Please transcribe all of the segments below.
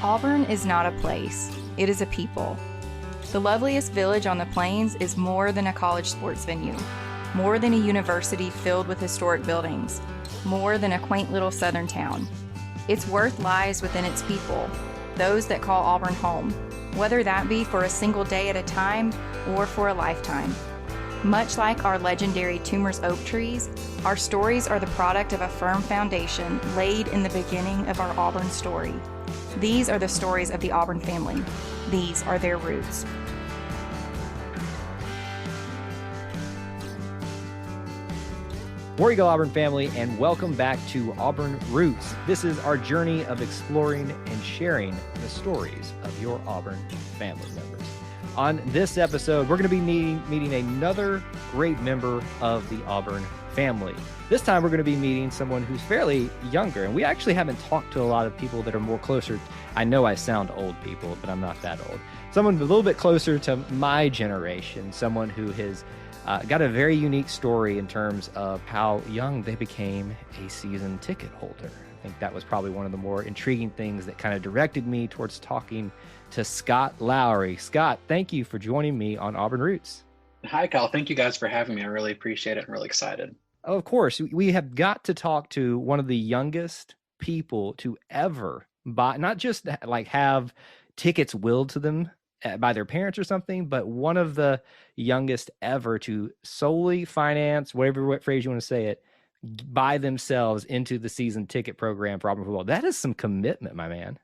Auburn is not a place, it is a people. The loveliest village on the plains is more than a college sports venue, more than a university filled with historic buildings, more than a quaint little southern town. Its worth lies within its people, those that call Auburn home, whether that be for a single day at a time or for a lifetime. Much like our legendary Toomer's oak trees, our stories are the product of a firm foundation laid in the beginning of our Auburn story. These are the stories of the Auburn family. These are their roots. War Eagle Auburn family, and welcome back to Auburn Roots. This is our journey of exploring and sharing the stories of your Auburn family members. On this episode, we're going to be meeting another great member of the Auburn family. This time, we're going to be meeting someone who's fairly younger, and we actually haven't talked to a lot of people that are more closer. I know I sound old, people, but I'm not that old. Someone a little bit closer to my generation, someone who has got a very unique story in terms of how young they became a season ticket holder. I think that was probably one of the more intriguing things that kind of directed me towards talking to Scott Lowery. Scott, thank you for joining me on Auburn Roots. Hi, Kyle. Thank you guys for having me. I really appreciate it. I'm really excited. Of course, we have got to talk to one of the youngest people to ever buy, not just like have tickets willed to them by their parents or something, but one of the youngest ever to solely finance, whatever phrase you want to say it, buy themselves into the season ticket program for Auburn football. That is some commitment, my man.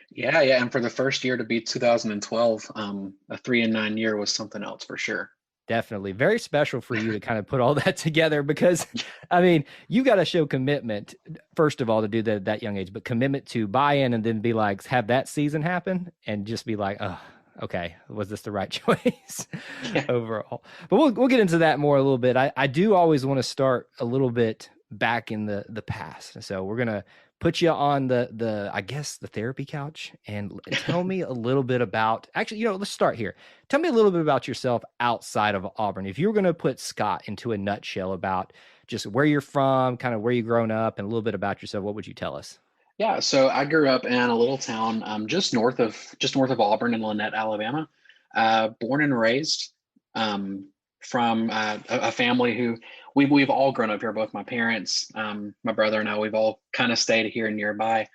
Yeah. And for the first year to be 2012, a 3-9 year was something else for sure. Definitely. Very special for you to kind of put all that together because, I mean, you got to show commitment, first of all, to do that at that young age, but commitment to buy in and then be like, have that season happen and just be like, oh, okay, was this the right choice overall? But we'll get into that more a little bit. I do always want to start a little bit back in the past. So we're going to put you on the I guess the therapy couch and tell me a little bit about, actually, let's start here. Tell me a little bit about yourself outside of Auburn. If you were going to put Scott into a nutshell about just where you're from, kind of where you've grown up and a little bit about yourself, what would you tell us? Yeah. So I grew up in a little town just north of Auburn in Lynette, Alabama. Born and raised from a family who we've all grown up here. Both my parents, my brother and I, we've all kind of stayed here nearby.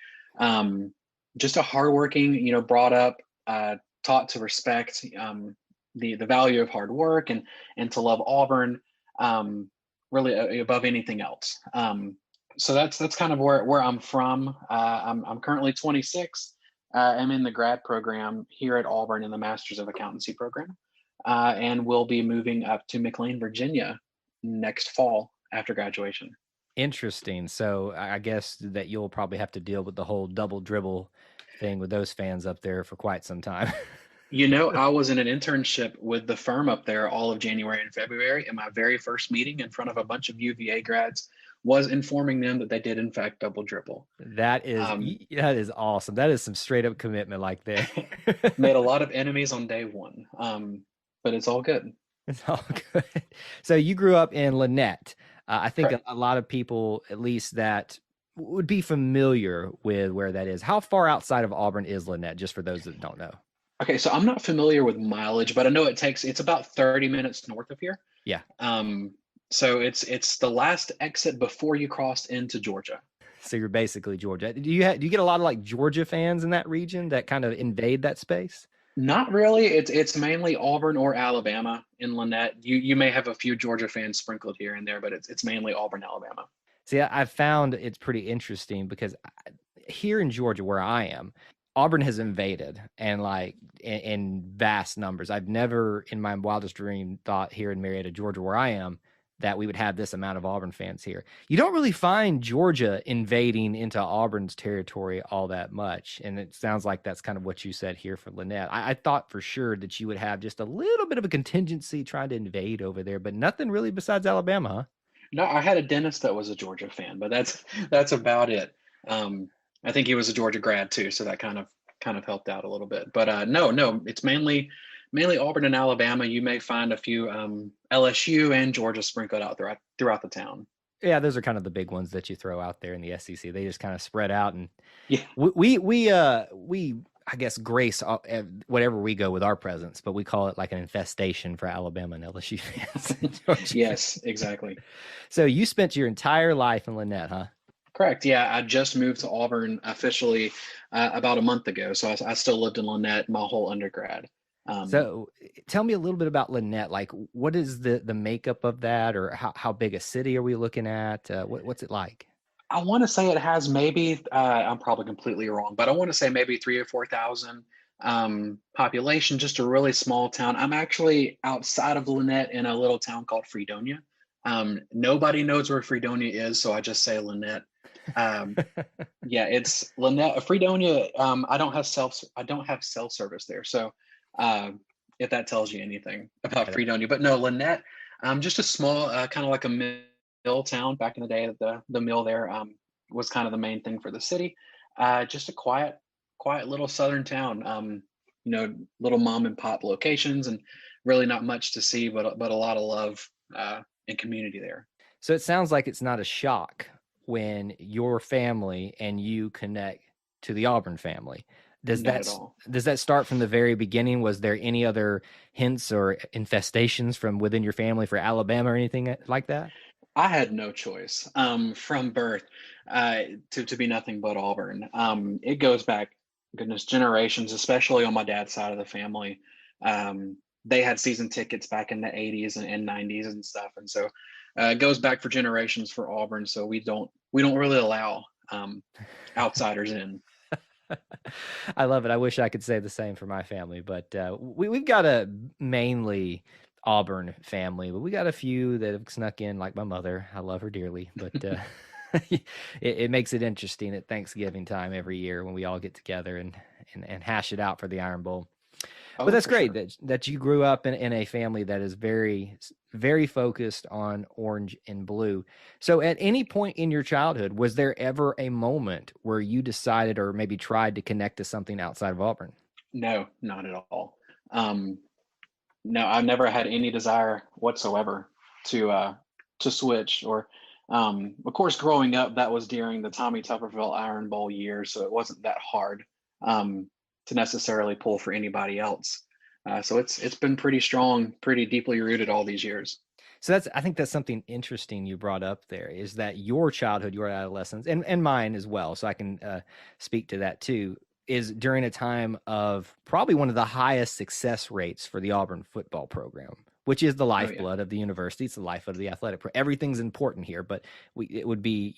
Just a hardworking, brought up, taught to respect the value of hard work and to love Auburn really above anything else. So that's kind of where I'm from. I'm currently 26. I'm in the grad program here at Auburn in the Masters of Accountancy program, and we'll be moving up to McLean, Virginia next fall after graduation. Interesting. So I guess that you'll probably have to deal with the whole double dribble thing with those fans up there for quite some time. I was in an internship with the firm up there all of January and February, and my very first meeting in front of a bunch of UVA grads was informing them that they did in fact double dribble. That is awesome. That is some straight up commitment like that. Made a lot of enemies on day one, but it's all good. It's all good. So you grew up in Lynette. I think Correct. a lot of people, at least that would be familiar with where that is. How far outside of Auburn is Lynette, just for those that don't know? Okay, so I'm not familiar with mileage, but I know it's about 30 minutes north of here. Yeah. So it's the last exit before you crossed into Georgia. So you're basically Georgia. Do you get a lot of like Georgia fans in that region that kind of invade that space? Not really. It's mainly Auburn or Alabama in Lynette. You may have a few Georgia fans sprinkled here and there, but it's mainly Auburn, Alabama. See, I've found it's pretty interesting because here in Georgia, where I am, Auburn has invaded and like in vast numbers. I've never in my wildest dream thought here in Marietta, Georgia, where I am, that we would have this amount of Auburn fans here. You don't really find Georgia invading into Auburn's territory all that much. And it sounds like that's kind of what you said here for Lynette. I thought for sure that you would have just a little bit of a contingency trying to invade over there, but nothing really besides Alabama, huh? No, I had a dentist that was a Georgia fan, but that's about it. I think he was a Georgia grad too, so that kind of helped out a little bit. But no, it's mainly Auburn and Alabama. You may find a few LSU and Georgia sprinkled out throughout the town. Yeah, those are kind of the big ones that you throw out there in the SEC. They just kind of spread out, and Yeah. we I guess, grace whatever we go with our presence, but we call it like an infestation for Alabama and LSU fans. Yes, exactly. So you spent your entire life in Lynette, huh? Correct. Yeah, I just moved to Auburn officially about a month ago. So I still lived in Lynette my whole undergrad. Um, So tell me a little bit about Lynette. Like, what is the makeup of that, or how big a city are we looking at? What's it like? I want to say it has maybe, I'm probably completely wrong, but I want to say maybe 3 or 4 thousand population, just a really small town. I'm actually outside of Lynette in a little town called Fredonia. Nobody knows where Fredonia is, so I just say Lynette. Um, yeah, it's Lynette, Fredonia. I don't have cell service there. So uh, if that tells you anything about Fredonia, but no, Lynette, just a small, kind of like a mill town back in the day. The mill there was kind of the main thing for the city. Just a quiet little southern town. Little mom and pop locations, and really not much to see, but a lot of love and community there. So it sounds like it's not a shock when your family and you connect to the Auburn family. Does Not that at all. does that start from the very beginning? Was there any other hints or infestations from within your family for Alabama or anything like that? I had no choice from birth uh, to be nothing but Auburn. It goes back, goodness, generations, especially on my dad's side of the family. They had season tickets back in the 80s and 90s and stuff, and so it goes back for generations for Auburn. So we don't really allow outsiders in. I love it. I wish I could say the same for my family, but we've got a mainly Auburn family, but we got a few that have snuck in, like my mother. I love her dearly, but it makes it interesting at Thanksgiving time every year when we all get together and hash it out for the Iron Bowl. But Oh, that's for great sure. that you grew up in a family that is very focused on orange and blue. So at any point in your childhood, was there ever a moment where you decided or maybe tried to connect to something outside of Auburn? No, not at all. Um, no, I've never had any desire whatsoever to switch. Or, of course, growing up, that was during the Tommy Tuberville Iron Bowl years, so it wasn't that hard um, to necessarily pull for anybody else. So it's been pretty strong, pretty deeply rooted all these years. So I think that's something interesting you brought up there is that your childhood, your adolescence, and mine as well. So I can speak to that too. Is during a time of probably one of the highest success rates for the Auburn football program, which is the Oh yeah, lifeblood of the university. It's the life of the athletic. Everything's important here, but it would be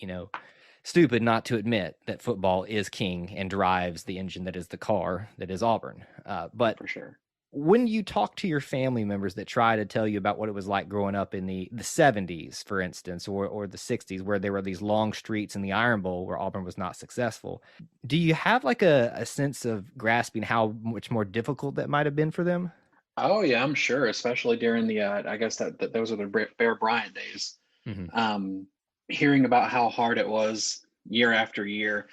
stupid not to admit that football is king and drives the engine that is the car that is Auburn. But for sure. when you talk to your family members that try to tell you about what it was like growing up in the 70s, for instance, or the 60s, where there were these long streets in the Iron Bowl where Auburn was not successful, do you have like a sense of grasping how much more difficult that might have been for them? Oh yeah, I'm sure, especially during the I guess that those are the Bear Bryant days. Hmm. um, Hearing about how hard it was year after year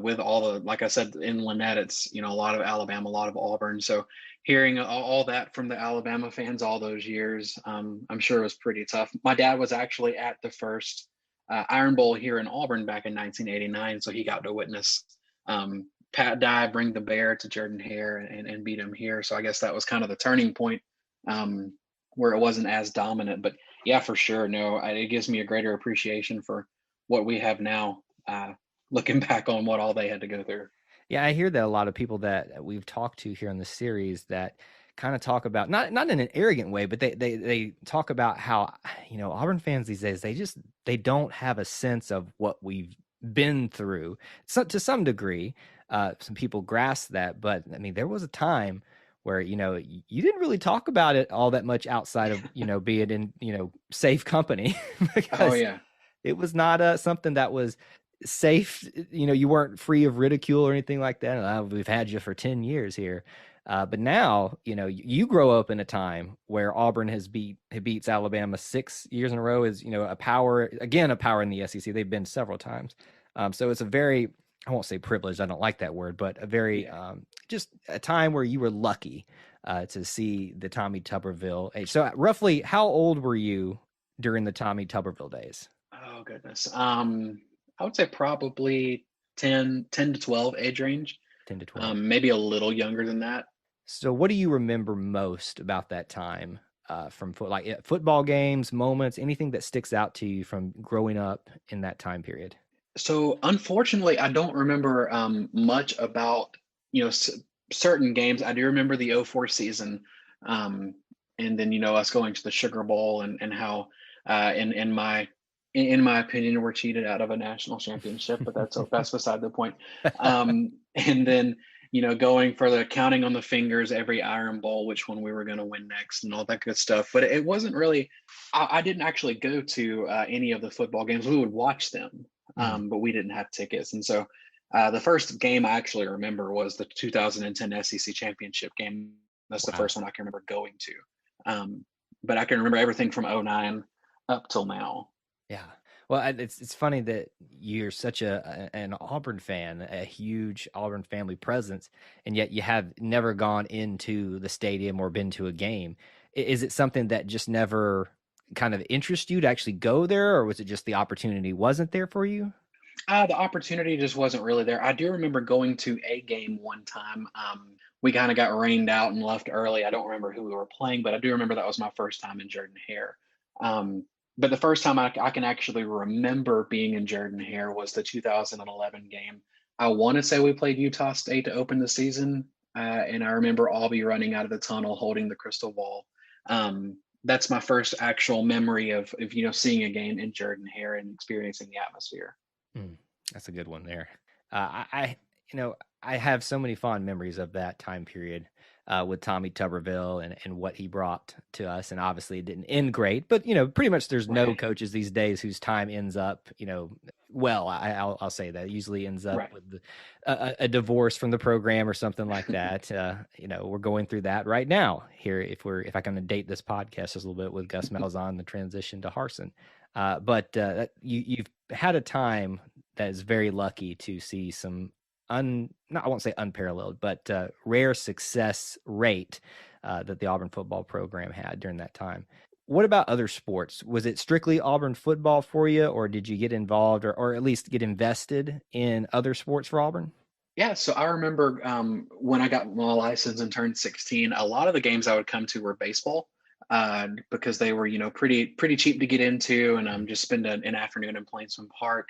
with all the, like I said, in Lynette, it's, a lot of Alabama, a lot of Auburn. So hearing all that from the Alabama fans all those years, I'm sure it was pretty tough. My dad was actually at the first Iron Bowl here in Auburn back in 1989. So he got to witness Pat Dye bring the bear to Jordan Hare and beat him here. So I guess that was kind of the turning point um, where it wasn't as dominant. But yeah, for sure. No, it gives me a greater appreciation for what we have now, looking back on what all they had to go through. Yeah, I hear that a lot of people that we've talked to here in the series that kind of talk about not in an arrogant way, but they talk about how Auburn fans these days they don't have a sense of what we've been through. So to some degree, some people grasp that, but I mean there was a time where you didn't really talk about it all that much outside of being in safe company Oh because yeah, it was not something that was safe. You weren't free of ridicule or anything like that. We've had you for 10 years here. But now, you grow up in a time where Auburn beats Alabama 6 years in a row, is, a power in the SEC. They've been several times. So it's a very, I won't say privileged, I don't like that word, but a very, yeah. just a time where you were lucky to see the Tommy Tuberville age. So roughly how old were you during the Tommy Tuberville days? Oh goodness. I would say probably 10 to 12 age range. 10 to 12. Maybe a little younger than that. So what do you remember most about that time from football games, moments, anything that sticks out to you from growing up in that time period? So unfortunately, I don't remember much about certain games. I do remember the '04 season, um, and then us going to the Sugar Bowl and how in my opinion we're cheated out of a national championship, but that's beside the point. And then going for the counting on the fingers every Iron Bowl, which one we were going to win next, and all that good stuff. But it wasn't really. I didn't actually go to any of the football games. We would watch them, but we didn't have tickets. And so the first game I actually remember was the 2010 SEC championship game. That's the first one I can remember going to. But I can remember everything from '09 up till now. Yeah. Well, it's funny that you're such an Auburn fan, a huge Auburn family presence, and yet you have never gone into the stadium or been to a game. Is it something that just never kind of interests you to actually go there, or was it just the opportunity wasn't there for you? The opportunity just wasn't really there. I do remember going to a game one time. We kind of got rained out and left early. I don't remember who we were playing, but I do remember that was my first time in Jordan Hare. But the first time I can actually remember being in Jordan Hare was the 2011 game. I want to say we played Utah State to open the season, and I remember Albie running out of the tunnel holding the crystal ball. That's my first actual memory of seeing a game in Jordan Hare and experiencing the atmosphere. That's a good one there. I have so many fond memories of that time period with Tommy Tuberville and what he brought to us. And obviously it didn't end great, but pretty much there's no coaches these days whose time ends up, well, I'll say that it usually ends up with a divorce from the program or something like that. We're going through that right now here. If I can date this podcast just a little bit with Gus Malzahn, the transition to Harsin. But you've had a time that is very lucky to see some I won't say unparalleled, but rare success rate that the Auburn football program had during that time. What about other sports? Was it strictly Auburn football for you, or did you get involved or at least get invested in other sports for Auburn? Yeah, so I remember when I got my license and turned 16, a lot of the games I would come to were baseball because they were, pretty cheap to get into, and just spend an afternoon in Plainsman Park,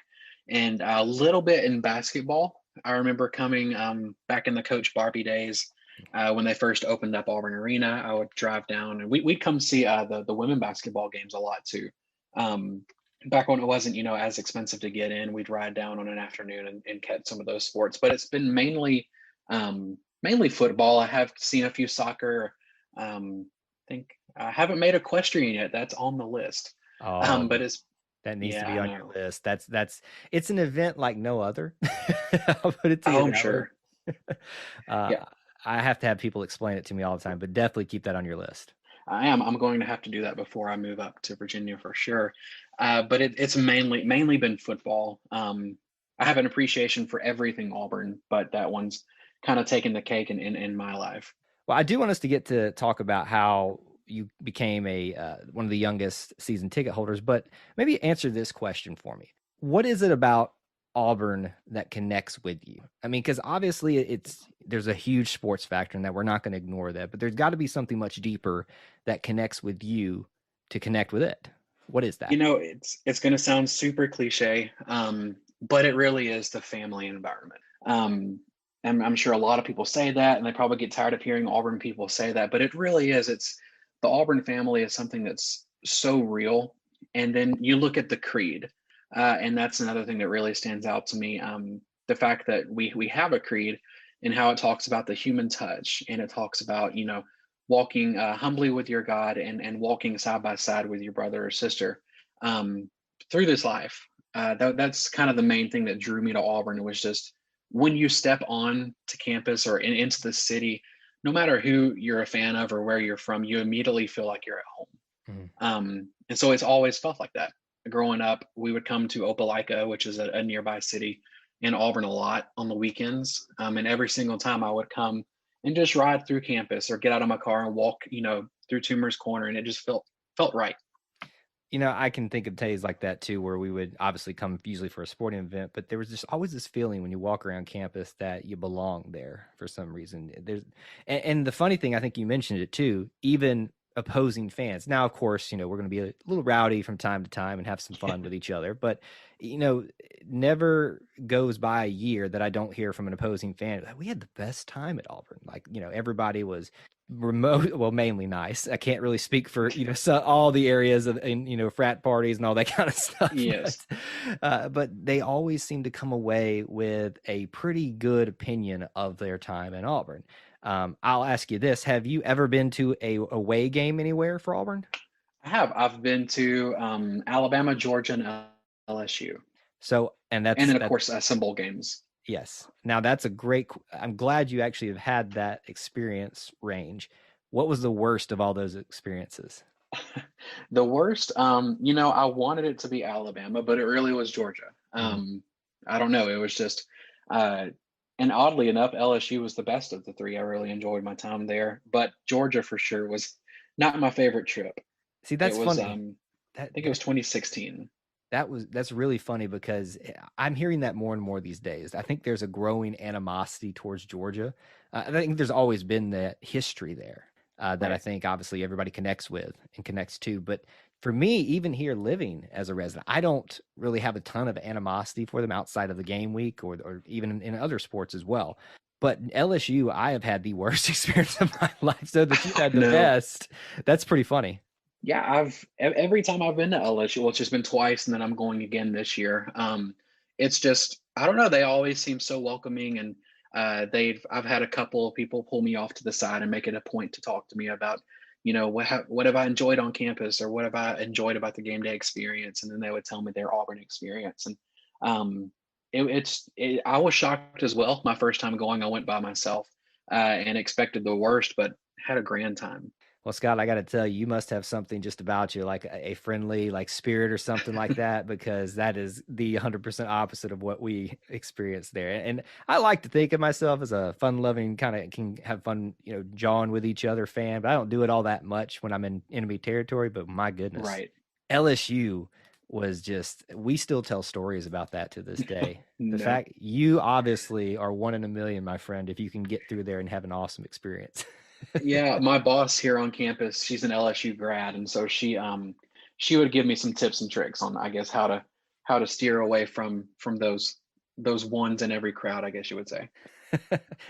and a little bit in basketball. I remember coming back in the Coach Barbie days when they first opened up Auburn Arena. I would drive down and we'd come see the women basketball games a lot too. Back when it wasn't, as expensive to get in, we'd ride down on an afternoon and catch some of those sports. But it's been mainly football. I have seen a few soccer. I think I haven't made equestrian yet. That's on the list. But it's that needs to be on your list. It's an event like no other. I'll put it to you. I'm sure. I have to have people explain it to me all the time, but definitely keep that on your list. I am. I'm going to have to do that before I move up to Virginia for sure. But it's mainly been football. I have an appreciation for everything Auburn, but that one's kind of taken the cake in my life. Well, I do want us to get to talk about how you became one of the youngest season ticket holders, but maybe answer this question for me. What is it about Auburn that connects with you? I mean, because obviously there's a huge sports factor in that. We're not going to ignore that, but there's got to be something much deeper that connects with you to connect with it. What is that? It's going to sound super cliche, but it really is the family environment. And I'm sure a lot of people say that, and they probably get tired of hearing Auburn people say that, but it really is. The Auburn family is something that's so real. And then you look at the creed, and that's another thing that really stands out to me. The fact that we have a creed and how it talks about the human touch, and it talks about, walking humbly with your God and walking side by side with your brother or sister through this life. That's kind of the main thing that drew me to Auburn. It was just when you step on to campus or into the city, no matter who you're a fan of or where you're from, you immediately feel like you're at home. And so it's always felt like that. Growing up, we would come to Opelika, which is a nearby city in Auburn, a lot on the weekends. And every single time I would come and just ride through campus or get out of my car and walk, through Toomer's Corner, and it just felt right. I can think of days like that too, where we would obviously come usually for a sporting event, but there was just always this feeling when you walk around campus that you belong there for some reason. And the funny thing, I think you mentioned it too, even opposing fans. Now, of course, we're going to be a little rowdy from time to time and have some fun with each other, but never goes by a year that I don't hear from an opposing fan, we had the best time at Auburn. Like, everybody was well, mainly nice. I can't really speak for all the areas of frat parties and all that kind of stuff. Yes. But they always seem to come away with a pretty good opinion of their time in Auburn. I'll ask you this: have you ever been to a away game anywhere for Auburn? I have. I've been to Alabama, Georgia, and LSU, So, and and then of course some bowl games. yes. Now that's a great. I'm glad you actually have had that experience range. What was the worst of all those experiences? The worst, I wanted it to be Alabama, but it really was Georgia. I don't know. It was just, uh, and oddly enough, LSU was the best of the three. I really enjoyed my time there, but Georgia for sure was not my favorite trip. See, It that's was, funny. I think it was 2016. That's really funny because I'm hearing that more and more these days. I think there's a growing animosity towards Georgia. I think there's always been that history there that I Right. think obviously everybody connects with and connects to. But for me, even here living as a resident, I don't really have a ton of animosity for them outside of the game week or even in other sports as well. But LSU, I have had the worst experience of my life. So that you've had the No. best, that's pretty funny. Yeah, every time I've been to LSU, well, it's just been twice, and then I'm going again this year. It's just I don't know. They always seem so welcoming, and I've had a couple of people pull me off to the side and make it a point to talk to me about, what have I enjoyed on campus, or what have I enjoyed about the game day experience, and then they would tell me their Auburn experience, and um, I was shocked as well. My first time going, I went by myself and expected the worst, but had a grand time. Well, Scott, I got to tell you, you must have something just about you, like a friendly, like spirit or something like that, because that is the 100% opposite of what we experience there. And I like to think of myself as a fun-loving, kind of can have fun, jawing with each other fan, but I don't do it all that much when I'm in enemy territory. But my goodness, Right. LSU was just, we still tell stories about that to this day. The No. fact you obviously are one in a million, my friend, if you can get through there and have an awesome experience. Yeah, my boss here on campus, she's an LSU grad, and so she would give me some tips and tricks on, I guess, how to steer away from those ones in every crowd, I guess you would say.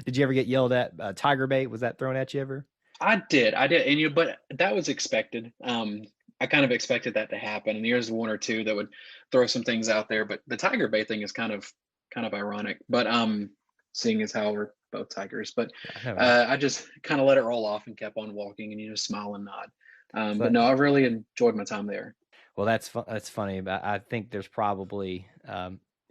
Did you ever get yelled at? Tiger bait, was that thrown at you ever? I did, and but that was expected. I kind of expected that to happen, and there's one or two that would throw some things out there, but the Tiger Bay thing is kind of ironic. But seeing as how we're both Tigers, but I I just kind of let it roll off and kept on walking, and smile and nod. But but no, I really enjoyed my time there. well, that's funny. But I think there's probably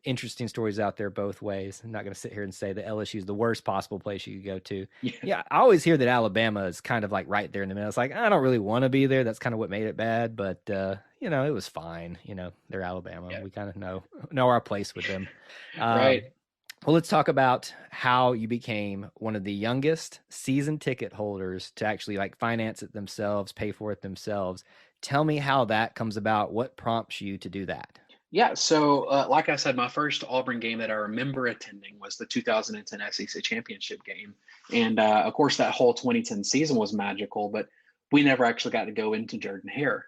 interesting stories out there both ways. I'm not going to sit here and say that LSU is the worst possible place you could go to. Yeah, Yeah, I always hear that Alabama is kind of like right there in the middle. It's like I don't really want to be there. That's kind of what made it bad. But it was fine. They're Alabama. yeah, We kind of know our place with them. right. Well, let's talk about how you became one of the youngest season ticket holders to actually like finance it themselves, pay for it themselves. Tell me how that comes about. What prompts you to do that? Yeah, so like I said, my first Auburn game that I remember attending was the 2010 SEC championship game, and of course that whole 2010 season was magical, but we never actually got to go into Jordan Hare.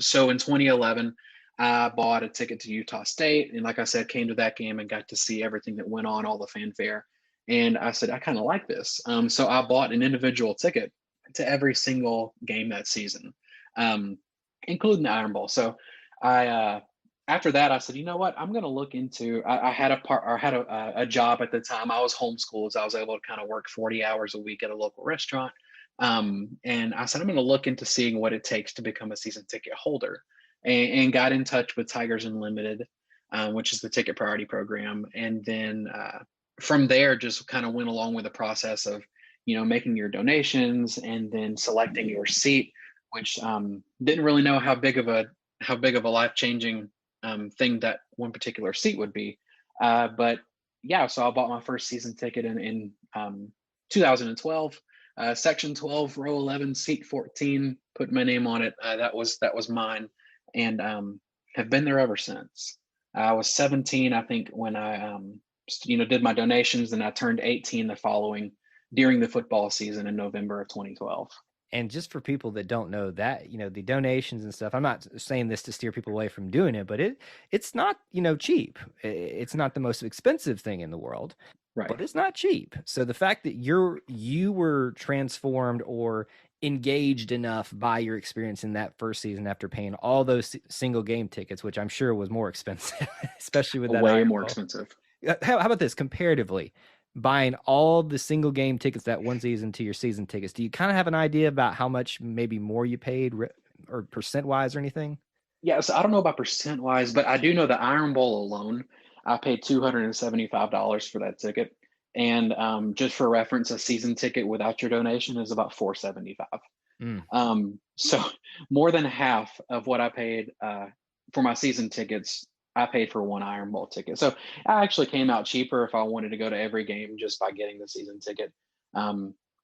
So in 2011, I bought a ticket to Utah State, and like I said, came to that game and got to see everything that went on, all the fanfare, and I said I kind of like this. So I bought an individual ticket to every single game that season, um, including the Iron Bowl. So I after that, I said, you know what? I'm going to look into. I had a job at the time. I was homeschooled, so I was able to kind of work 40 hours a week at a local restaurant. And I said, I'm going to look into seeing what it takes to become a season ticket holder, and got in touch with Tigers Unlimited, which is the ticket priority program. And then from there, just kind of went along with the process of, making your donations and then selecting your seat, which didn't really know how big of a life changing thing that one particular seat would be. But yeah, so I bought my first season ticket in 2012, section 12, row 11, seat 14. Put my name on it. That was mine. and have been there ever since. I was 17, I think, when I did my donations, and I turned 18 the following during the football season in November of 2012. And just for people that don't know that, the donations and stuff, I'm not saying this to steer people away from doing it, but it's not, cheap. It's not the most expensive thing in the world, Right. but it's not cheap. So the fact that you were transformed or engaged enough by your experience in that first season after paying all those single game tickets, which I'm sure was more expensive, especially with that Way Iron more Bowl. expensive. How about this comparatively? Buying all the single game tickets that one season to your season tickets, do you kind of have an idea about how much maybe more you paid or percent wise or anything? Yeah, so I don't know about percent wise, but I do know the Iron Bowl alone, I paid $275 for that ticket. And just for reference, a season ticket without your donation is about $475. Mm. So more than half of what I paid for my season tickets, I paid for one Iron Bowl ticket. So I actually came out cheaper if I wanted to go to every game just by getting the season ticket,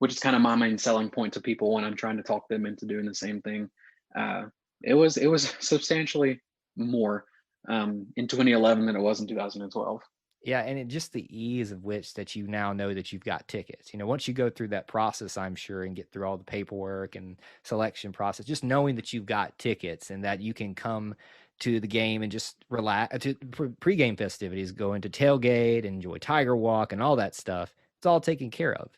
which is kind of my main selling point to people when I'm trying to talk them into doing the same thing. Uh, it was substantially more in 2011 than it was in 2012. Yeah, and just the ease of which that you now know that you've got tickets. Once you go through that process, I'm sure, and get through all the paperwork and selection process, just knowing that you've got tickets and that you can come to the game and just relax to pregame festivities, go into tailgate, enjoy Tiger Walk, and all that stuff. It's all taken care of.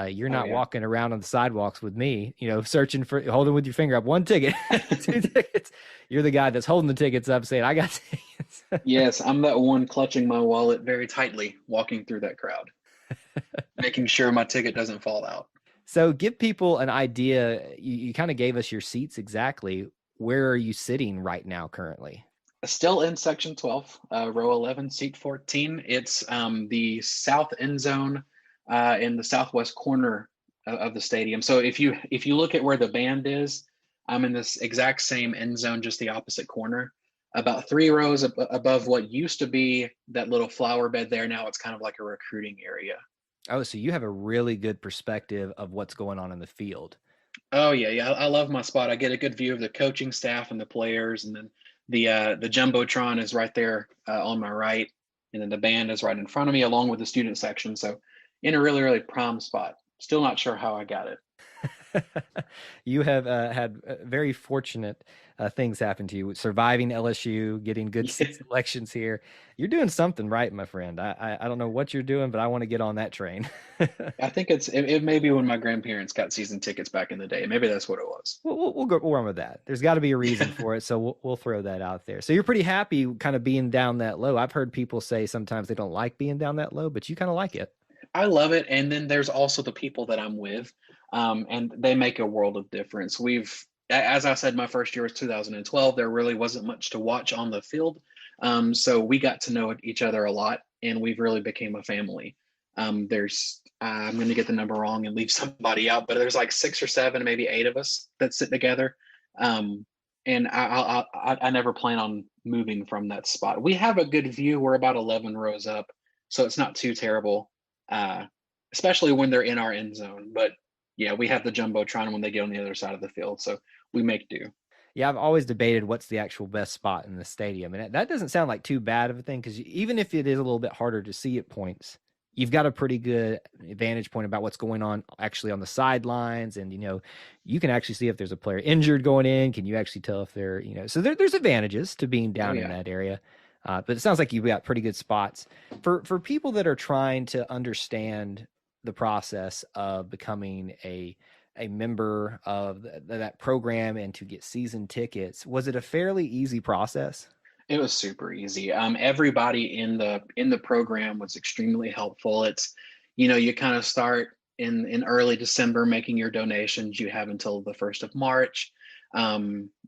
You're not walking around on the sidewalks with me, searching for holding with your finger up one ticket, two tickets. You're the guy that's holding the tickets up, saying, "I got tickets." Yes, I'm that one clutching my wallet very tightly, walking through that crowd, making sure my ticket doesn't fall out. So, give people an idea. You kind of gave us your seats exactly. Where are you sitting right now, currently? Still in section 12, row 11, seat 14. It's the south end zone in the southwest corner of the stadium. So if you look at where the band is, I'm in this exact same end zone, just the opposite corner, about 3 rows above what used to be that little flower bed there. Now it's kind of like a recruiting area. Oh, so you have a really good perspective of what's going on in the field. Oh yeah. I love my spot. I get a good view of the coaching staff and the players, and then the jumbotron is right there on my right, and then the band is right in front of me, along with the student section. So, in a really prime spot. Still not sure how I got it. You have had very fortunate things happen to you, surviving LSU, getting good selections here. You're doing something right, my friend. I don't know what you're doing, but I want to get on that train. I think it may be when my grandparents got season tickets back in the day. Maybe that's what it was. We'll run with that. There's got to be a reason for it, so we'll throw that out there. So you're pretty happy kind of being down that low. I've heard people say sometimes they don't like being down that low, but you kind of like it. I love it. And then there's also the people that I'm with, and they make a world of difference. As I said, my first year was 2012. There really wasn't much to watch on the field. So we got to know each other a lot, and we've really became a family. I'm going to get the number wrong and leave somebody out, but there's like 6 or 7, maybe 8 of us that sit together. And I never plan on moving from that spot. We have a good view. We're about 11 rows up, so it's not too terrible. Especially when they're in our end zone. But yeah, we have the jumbotron when they get on the other side of the field, so we make do. Yeah, I've always debated what's the actual best spot in the stadium, and that doesn't sound like too bad of a thing, because even if it is a little bit harder to see at points, you've got a pretty good vantage point about what's going on actually on the sidelines, and you can actually see if there's a player injured going in. Can you actually tell if they're so there's advantages to being down in that area. But it sounds like you've got pretty good spots for people that are trying to understand the process of becoming a member of that program and to get season tickets. Was it a fairly easy process? It was super easy. Everybody in the program was extremely helpful. It's, you kind of start in early December making your donations. You have until the 1st of March.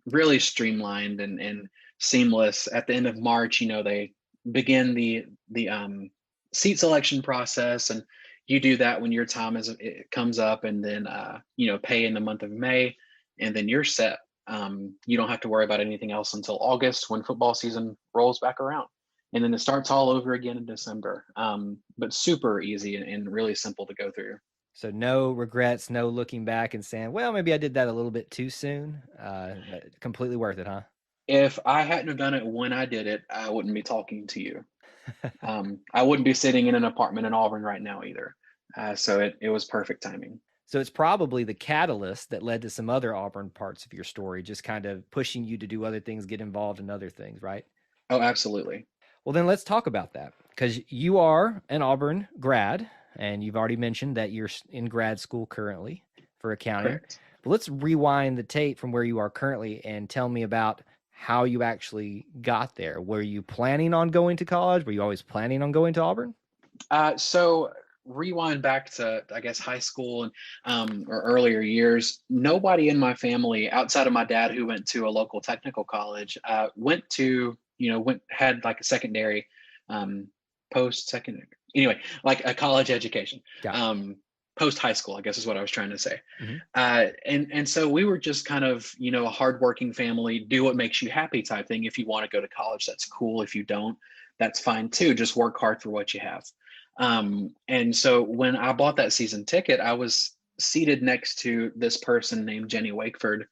Really streamlined and seamless. At the end of March, they begin the seat selection process, and you do that when your time it comes up, and then pay in the month of May, and then you're set. You don't have to worry about anything else until August, when football season rolls back around, and then it starts all over again in December. But super easy and really simple to go through. So no regrets, no looking back and saying, well, maybe I did that a little bit too soon. Completely worth it, huh? If I hadn't have done it when I did it, I wouldn't be talking to you. I wouldn't be sitting in an apartment in Auburn right now either. So it was perfect timing. So it's probably the catalyst that led to some other Auburn parts of your story, just kind of pushing you to do other things, get involved in other things, right? Oh, absolutely. Well, then let's talk about that because you are an Auburn grad, and you've already mentioned that you're in grad school currently for accounting. Correct. But let's rewind the tape from where you are currently and tell me about how you actually got there. Were you planning on going to college? Were you always planning on going to Auburn? So rewind back to, I guess, high school and or earlier years. Nobody in my family outside of my dad, who went to a local technical college, went to, went had like a secondary, um, post secondary, anyway, like a college education. Got it. Post high school, I guess is what I was trying to say. Mm-hmm. And so we were just kind of, a hardworking family, do what makes you happy type thing. If you want to go to college, that's cool. If you don't, that's fine too. Just work hard for what you have. And so when I bought that season ticket, I was seated next to this person named Jenny Wakeford,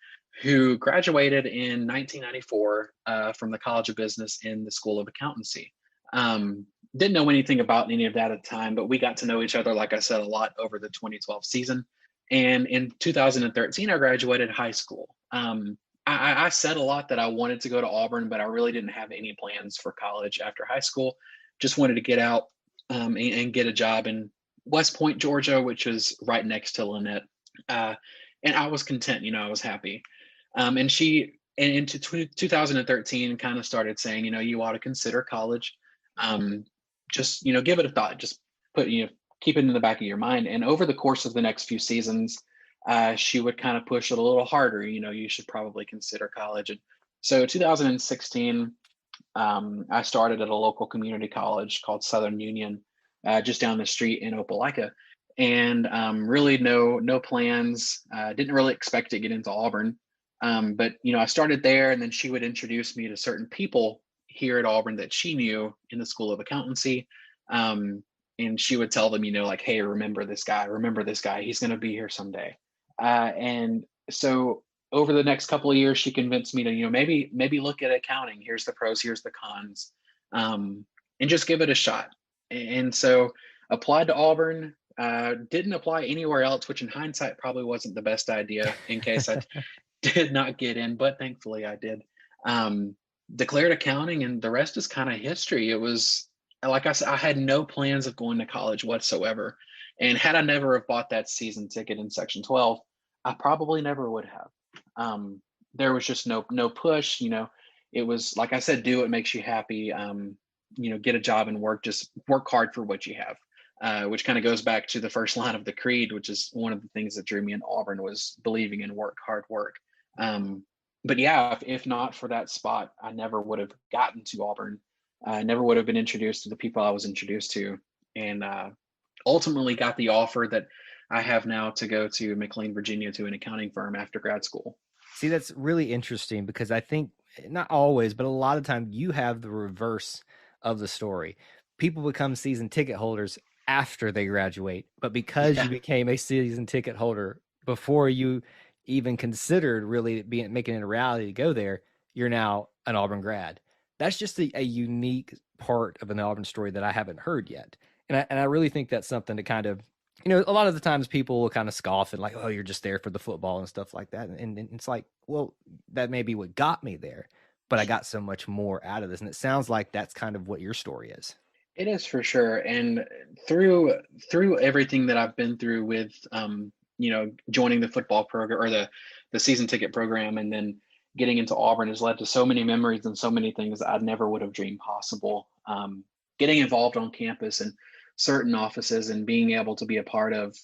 who graduated in 1994 from the College of Business in the School of Accountancy. Didn't know anything about any of that at the time, but we got to know each other, like I said, a lot over the 2012 season. And in 2013, I graduated high school. I said a lot that I wanted to go to Auburn, but I really didn't have any plans for college after high school. Just wanted to get out and get a job in West Point, Georgia, which is right next to Lynette. Uh, and I was content, I was happy. And she, and into 2013, kind of started saying, you ought to consider college. Just, give it a thought. Just put, keep it in the back of your mind. And over the course of the next few seasons, she would kind of push it a little harder. You should probably consider college. And so 2016, I started at a local community college called Southern Union, just down the street in Opelika, and really no plans. Didn't really expect to get into Auburn, but I started there, and then she would introduce me to certain people here at Auburn that she knew in the School of Accountancy. And she would tell them, like, hey, remember this guy, he's going to be here someday. And so over the next couple of years, she convinced me to, maybe look at accounting. Here's the pros, here's the cons, and just give it a shot. And so applied to Auburn, didn't apply anywhere else, which in hindsight probably wasn't the best idea in case I did not get in, but thankfully I did. Declared accounting, and the rest is kind of history. It was, like I said, I had no plans of going to college whatsoever. And had I never have bought that season ticket in Section 12, I probably never would have. There was just no push. It was, like I said, do what makes you happy. Get a job and just work hard for what you have. Which kind of goes back to the first line of the creed, which is one of the things that drew me in Auburn, was believing in hard work. But yeah, if not for that spot, I never would have gotten to Auburn. I never would have been introduced to the people I was introduced to, and ultimately got the offer that I have now to go to McLean, Virginia, to an accounting firm after grad school. See, that's really interesting because I think not always, but a lot of time you have the reverse of the story. People become season ticket holders after they graduate, but because you became a season ticket holder before you even considered really making it a reality to go there, you're now an Auburn grad. That's just a unique part of an Auburn story that I haven't heard yet. And I really think that's something to kind of, a lot of the times people will kind of scoff and like, oh, you're just there for the football and stuff like that. And it's like, well, that may be what got me there, but I got so much more out of this. And it sounds like that's kind of what your story is. It is, for sure. And through everything that I've been through with, joining the football program or the season ticket program, and then getting into Auburn, has led to so many memories and so many things that I never would have dreamed possible. Getting involved on campus and certain offices, and being able to be a part of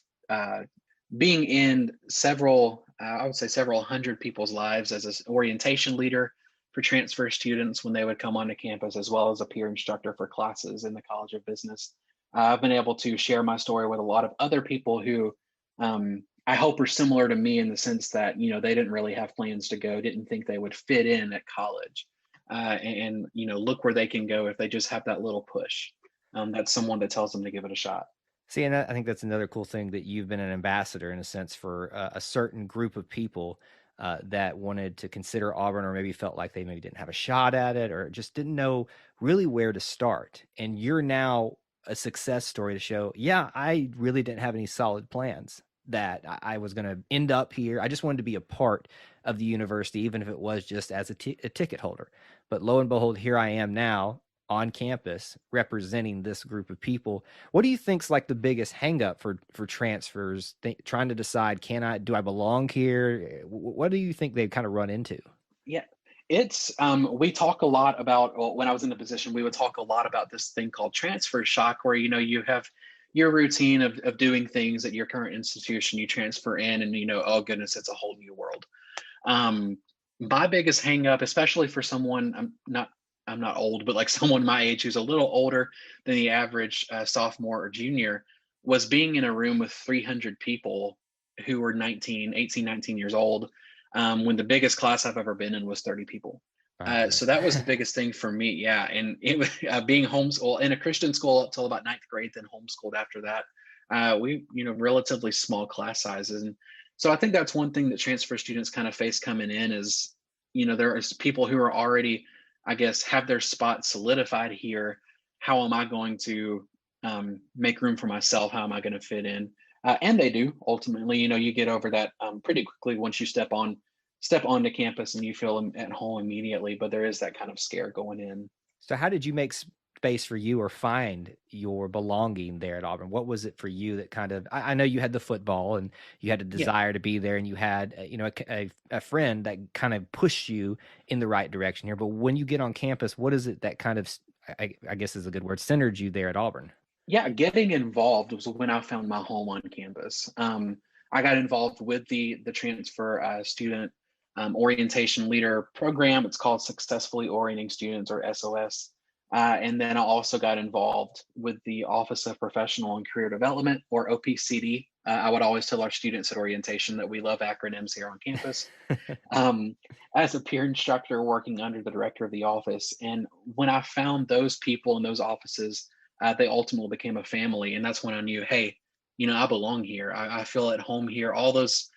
being in several, I would say several hundred people's lives as an orientation leader for transfer students when they would come onto campus, as well as a peer instructor for classes in the College of Business. I've been able to share my story with a lot of other people who I hope are similar to me, in the sense that, they didn't really have plans to go, didn't think they would fit in at college. And look where they can go if they just have that little push. That's someone that tells them to give it a shot. See, and I think that's another cool thing, that you've been an ambassador in a sense for a certain group of people that wanted to consider Auburn, or maybe felt like they maybe didn't have a shot at it, or just didn't know really where to start. And you're now a success story to show, yeah, I really didn't have any solid plans that I was going to end up here. I just wanted to be a part of the university, even if it was just as a ticket holder. But lo and behold, here I am now on campus representing this group of people. What do you think's like the biggest hang up for transfers, trying to decide, do I belong here? What do you think they've kind of run into? Yeah, it's we talk a lot about, well, when I was in the position, we would talk a lot about this thing called transfer shock, where you have your routine of doing things at your current institution, you transfer in, and oh goodness, it's a whole new world. My biggest hang up, especially for someone, I'm not old, but like someone my age who's a little older than the average sophomore or junior, was being in a room with 300 people who were 18, 19 years old, when the biggest class I've ever been in was 30 people. So that was the biggest thing for me. Yeah. And it was being homeschooled in a Christian school up till about ninth grade, then homeschooled after that. We, relatively small class sizes. And so I think that's one thing that transfer students kind of face coming in is, there are people who are already, I guess, have their spot solidified here. How am I going to make room for myself? How am I going to fit in? And they do ultimately. You get over that pretty quickly once you step onto campus and you feel at home immediately. But there is that kind of scare going in. So how did you make space for you or find your belonging there at Auburn? What was it for you that kind of, I know you had the football and you had a desire to be there, and you had, a friend that kind of pushed you in the right direction here. But when you get on campus, what is it that kind of, I guess is a good word, centered you there at Auburn? Yeah, getting involved was when I found my home on campus. I got involved with the transfer student orientation leader program. It's called Successfully Orienting Students, or SOS. And then I also got involved with the Office of Professional and Career Development, or OPCD. I would always tell our students at orientation that we love acronyms here on campus. As a peer instructor working under the director of the office. And when I found those people in those offices, they ultimately became a family. And that's when I knew, hey, I belong here. I feel at home here. All those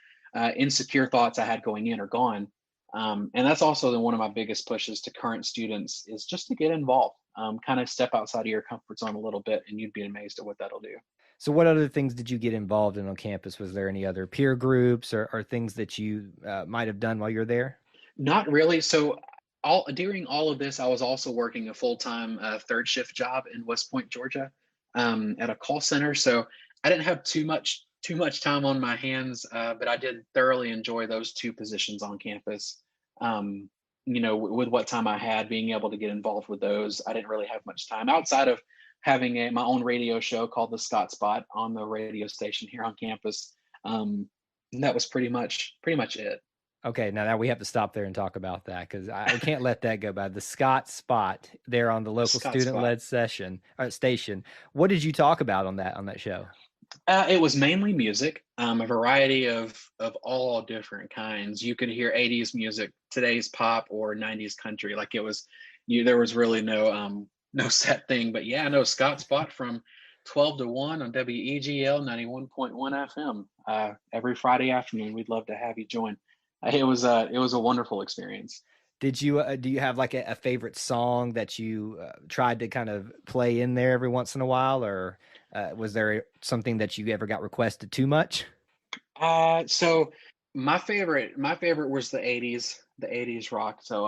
insecure thoughts I had going in are gone. And that's also one of my biggest pushes to current students, is just to get involved, kind of step outside of your comfort zone a little bit, and you'd be amazed at what that'll do. So what other things did you get involved in on campus? Was there any other peer groups or things that you might have done while you're there? Not really. So during all of this, I was also working a full-time third shift job in West Point, Georgia, at a call center. So I didn't have too much time on my hands, but I did thoroughly enjoy those two positions on campus. With what time I had, being able to get involved with those, I didn't really have much time outside of having my own radio show called the Scott Spot on the radio station here on campus. And that was pretty much it. Okay, now we have to stop there and talk about that, because I can't let that go by. The Scott Spot there on the local student-led station. What did you talk about on that show? It was mainly music, a variety of all different kinds. You could hear 80s music, today's pop, or 90s country. Like it was, there was really no set thing. But yeah, no, Scott Spot from 12 to 1 on WEGL 91.1 FM every Friday afternoon. We'd love to have you join. It was a wonderful experience. Did you do you have like a favorite song that you tried to kind of play in there every once in a while, or was there something that you ever got requested too much? So my favorite was the 80s rock. So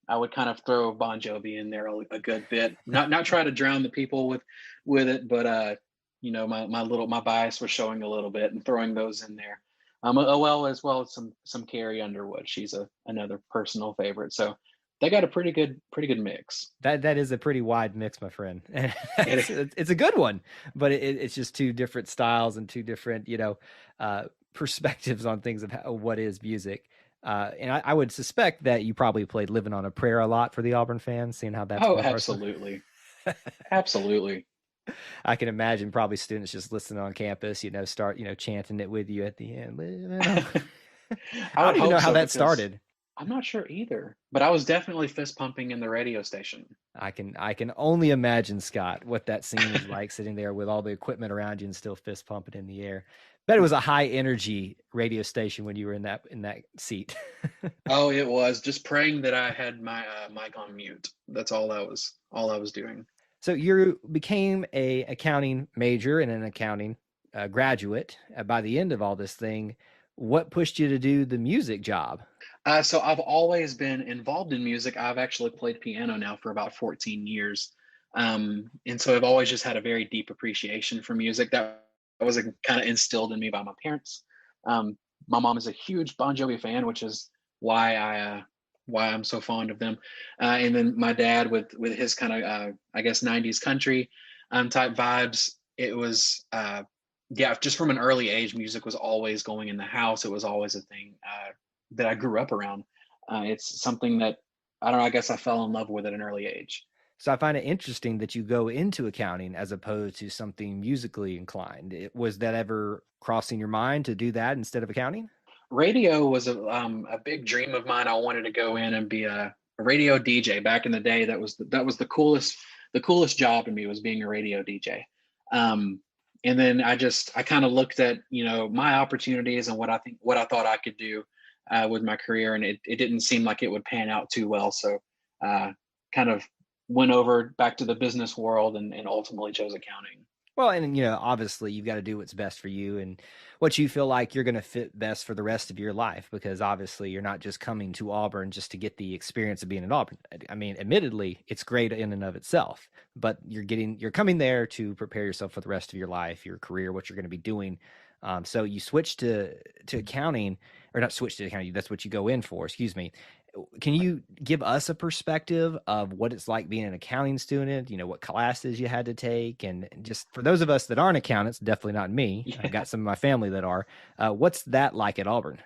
I would kind of throw Bon Jovi in there a good bit. Not try to drown the people with it, but my bias was showing a little bit and throwing those in there. As well as some Carrie Underwood. She's another personal favorite. So they got a pretty good mix. That is a pretty wide mix, my friend. It's a good one, but it's just two different styles and two different perspectives on things of what is music. And I would suspect that you probably played "Living on a Prayer" a lot for the Auburn fans, seeing how that's. Oh, absolutely, absolutely. I can imagine probably students just listening on campus, start, chanting it with you at the end. I don't even know how that started. I'm not sure either, but I was definitely fist pumping in the radio station. I can only imagine, Scott, what that scene was like, sitting there with all the equipment around you and still fist pumping in the air. Bet it was a high energy radio station when you were in that seat? Oh, it was just praying that I had my mic on mute. That's all I was doing. So you became a accounting major and an accounting graduate. By the end of all this thing, what pushed you to do the music job? So I've always been involved in music. I've actually played piano now for about 14 years. And so I've always just had a very deep appreciation for music that was kind of instilled in me by my parents. My mom is a huge Bon Jovi fan, which is why why I'm so fond of them. And then my dad with his kind of I guess 90s country type vibes. It was yeah, just from an early age, music was always going in the house. It was always a thing that I grew up around. It's something that I don't know. I guess I fell in love with at an early age. So I find it interesting that you go into accounting as opposed to something musically inclined. Was that ever crossing your mind to do that instead of accounting? Radio was a big dream of mine. I wanted to go in and be a radio DJ. Back in the day, that was the coolest job to me was being a radio DJ. And then I kind of looked at my opportunities and what I thought I could do with my career, and it didn't seem like it would pan out too well. So kind of went over back to the business world and ultimately chose accounting. Well, and obviously you've got to do what's best for you and what you feel like you're going to fit best for the rest of your life, because obviously you're not just coming to Auburn just to get the experience of being at Auburn. I mean, admittedly, it's great in and of itself, but you're coming there to prepare yourself for the rest of your life, your career, what you're going to be doing. So you switch to accounting, or not switch to accounting, that's what you go in for, excuse me. Can you give us a perspective of what it's like being an accounting student, what classes you had to take? And just for those of us that aren't accountants, definitely not me, Yeah. I've got some of my family that are, what's that like at Auburn?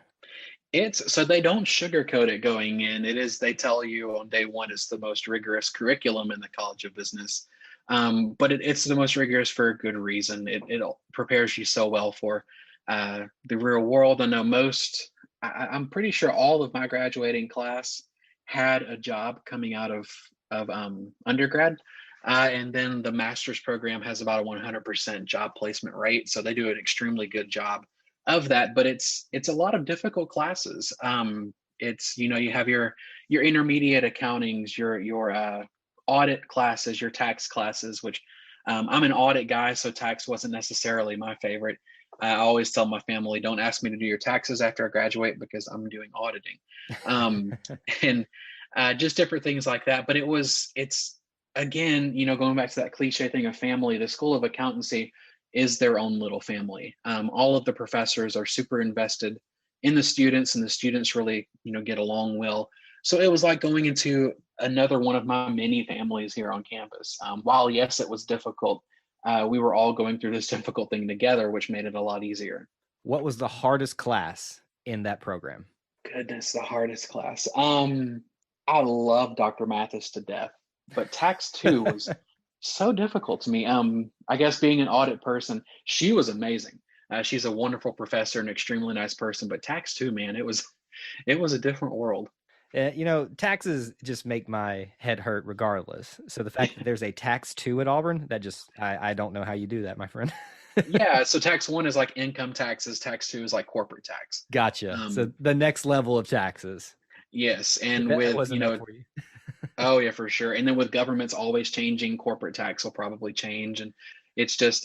It's so they don't sugarcoat it going in. They tell you on day one it's the most rigorous curriculum in the College of Business. But it's the most rigorous for a good reason. It prepares you so well for the real world. I know I'm pretty sure all of my graduating class had a job coming out of undergrad. And then the master's program has about a 100% job placement rate. So they do an extremely good job of that, but it's a lot of difficult classes. It's, you have your intermediate accountings, your audit classes, your tax classes, which I'm an audit guy, so tax wasn't necessarily my favorite. I always tell my family, don't ask me to do your taxes after I graduate because I'm doing auditing. And just different things like that. But it's again, going back to that cliche thing of family, the School of Accountancy is their own little family. All of the professors are super invested in the students, and the students really, get along well. So it was like going into another one of my many families here on campus. While yes, it was difficult, we were all going through this difficult thing together, which made it a lot easier. What was the hardest class in that program? Goodness, the hardest class. I love Dr. Mathis to death, but Tax 2 was so difficult to me. I guess being an audit person, she was amazing. She's a wonderful professor, an extremely nice person, but Tax 2, man, it was a different world. Taxes just make my head hurt regardless. So the fact that there's a tax 2 at Auburn, I don't know how you do that, my friend. Yeah, so Tax 1 is like income taxes, Tax 2 is like corporate tax. Gotcha. So the next level of taxes. Yes, and That with wasn't that for you. oh yeah, for sure. And then with governments always changing, corporate tax will probably change, and it's just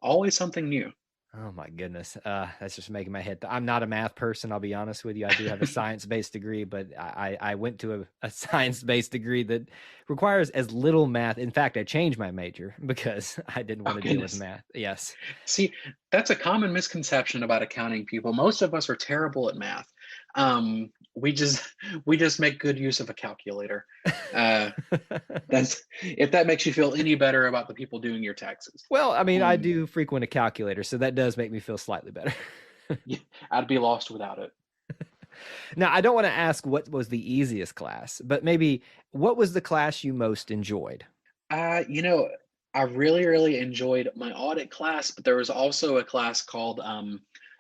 always something new. Oh my goodness. That's just making my head. I'm not a math person. I'll be honest with you. I do have a science-based degree, but I went to a science-based degree that requires as little math. In fact, I changed my major because I didn't want to deal with math. Yes. See, that's a common misconception about accounting people. Most of us are terrible at math. We just make good use of a calculator. That's if that makes you feel any better about the people doing your taxes. Well, I mean, I do frequent a calculator, so that does make me feel slightly better. Yeah, I'd be lost without it. Now, I don't want to ask what was the easiest class, but maybe what was the class you most enjoyed? I really, really enjoyed my audit class, but there was also a class called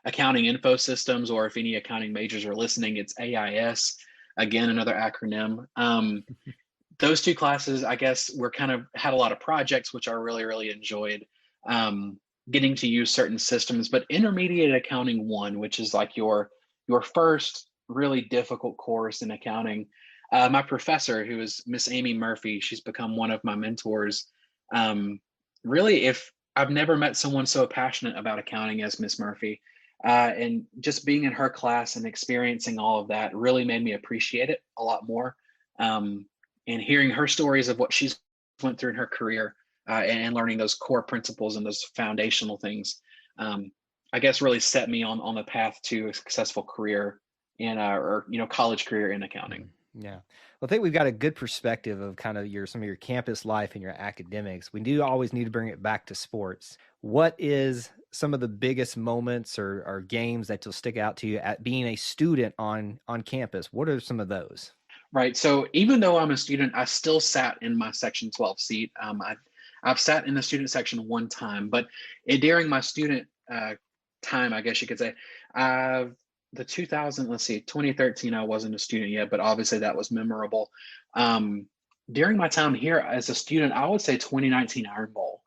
Accounting Info Systems, or if any accounting majors are listening, it's AIS. Again, another acronym. Those two classes, I guess, were had a lot of projects, which I really, really enjoyed. getting to use certain systems, but intermediate accounting one, which is like your first really difficult course in accounting. My professor, who is Miss Amy Murphy, she's become one of my mentors. Really, if I've never met someone so passionate about accounting as Miss Murphy, and just being in her class and experiencing all of that really made me appreciate it a lot more. And hearing her stories of what she's went through in her career, and learning those core principles and those foundational things, I guess really set me on the path to a successful career in or college career in accounting. Yeah. Well, I think we've got a good perspective of kind of some of your campus life and your academics. We do always need to bring it back to sports. What is some of the biggest moments or games that will stick out to you at being a student on campus? What are some of those? Right. So even though I'm a student, I still sat in my Section 12 seat. I've sat in the student section one time, but during my student time, I guess you could say, the 2013, I wasn't a student yet, but obviously that was memorable. During my time here as a student, I would say 2019 Iron Bowl.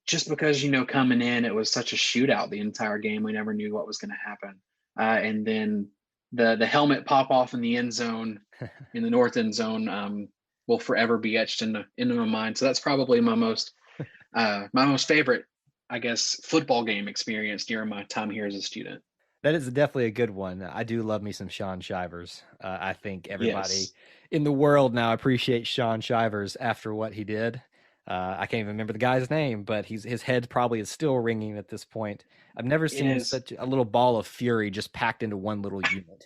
Just because, coming in, it was such a shootout the entire game. We never knew what was going to happen. And then the helmet pop off in the end zone, in the north end zone, will forever be etched into my mind. So that's probably my most favorite, I guess, football game experience during my time here as a student. That is definitely a good one. I do love me some Sean Shivers. I think everybody in the world now appreciates Sean Shivers after what he did. I can't even remember the guy's name, but his head probably is still ringing at this point. I've never seen such a little ball of fury just packed into one little unit.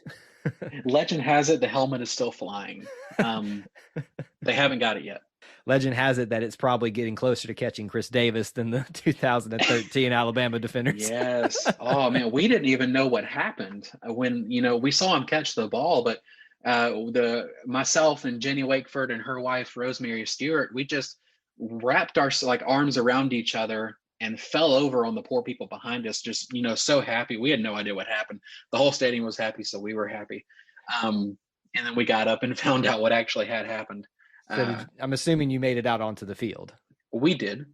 Legend has it the helmet is still flying. They haven't got it yet. Legend has it that it's probably getting closer to catching Chris Davis than the 2013 Alabama defenders. Yes. Oh man, we didn't even know what happened when we saw him catch the ball, but myself and Jenny Wakeford and her wife Rosemary Stewart, we just wrapped our arms around each other and fell over on the poor people behind us. Just so happy. We had no idea what happened. The whole stadium was happy, so we were happy. And then we got up and found out what actually had happened. So I'm assuming you made it out onto the field. We did.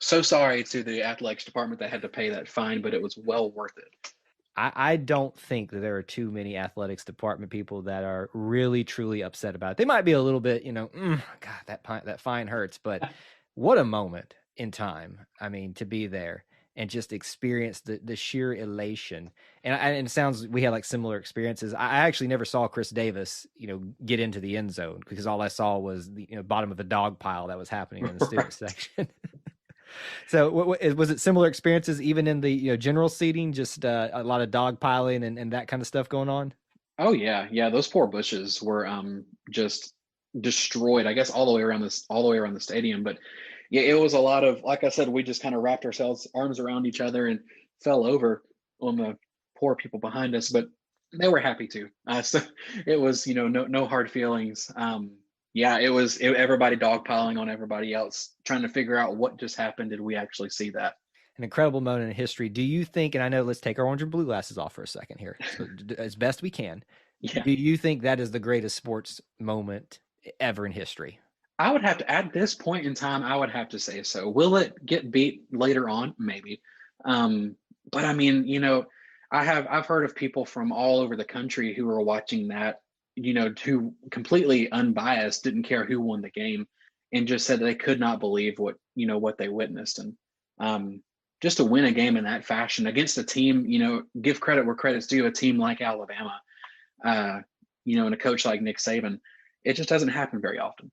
So sorry to the athletics department that had to pay that fine, but it was well worth it. I don't think that there are too many athletics department people that are really, truly upset about it. They might be a little bit, God, that fine hurts, but what a moment in time. I mean, to be there and just experience the sheer elation. And it sounds, we had like similar experiences. I actually never saw Chris Davis, get into the end zone because all I saw was the bottom of the dog pile that was happening in the student section. So was it similar experiences even in the general seating, just a lot of dog piling and that kind of stuff going on? Oh yeah. Those poor bushes were just destroyed, I guess, all the way around the stadium. But yeah, it was a lot of, like I said, we just kind of wrapped ourselves arms around each other and fell over on the poor people behind us, but they were happy too. So it was, no hard feelings. It was everybody dogpiling on everybody else, trying to figure out what just happened. Did we actually see that? An incredible moment in history. Do you think, and I know, let's take our orange and blue glasses off for a second here, so as best we can. Yeah. Do you think that is the greatest sports moment ever in history? I would have to, at this point in time, I would have to say so. Will it get beat later on? Maybe. But I mean, I've heard of people from all over the country who were watching that, who completely unbiased, didn't care who won the game, and just said they could not believe what they witnessed. And just to win a game in that fashion against a team, give credit where credit's due, a team like Alabama, and a coach like Nick Saban, it just doesn't happen very often.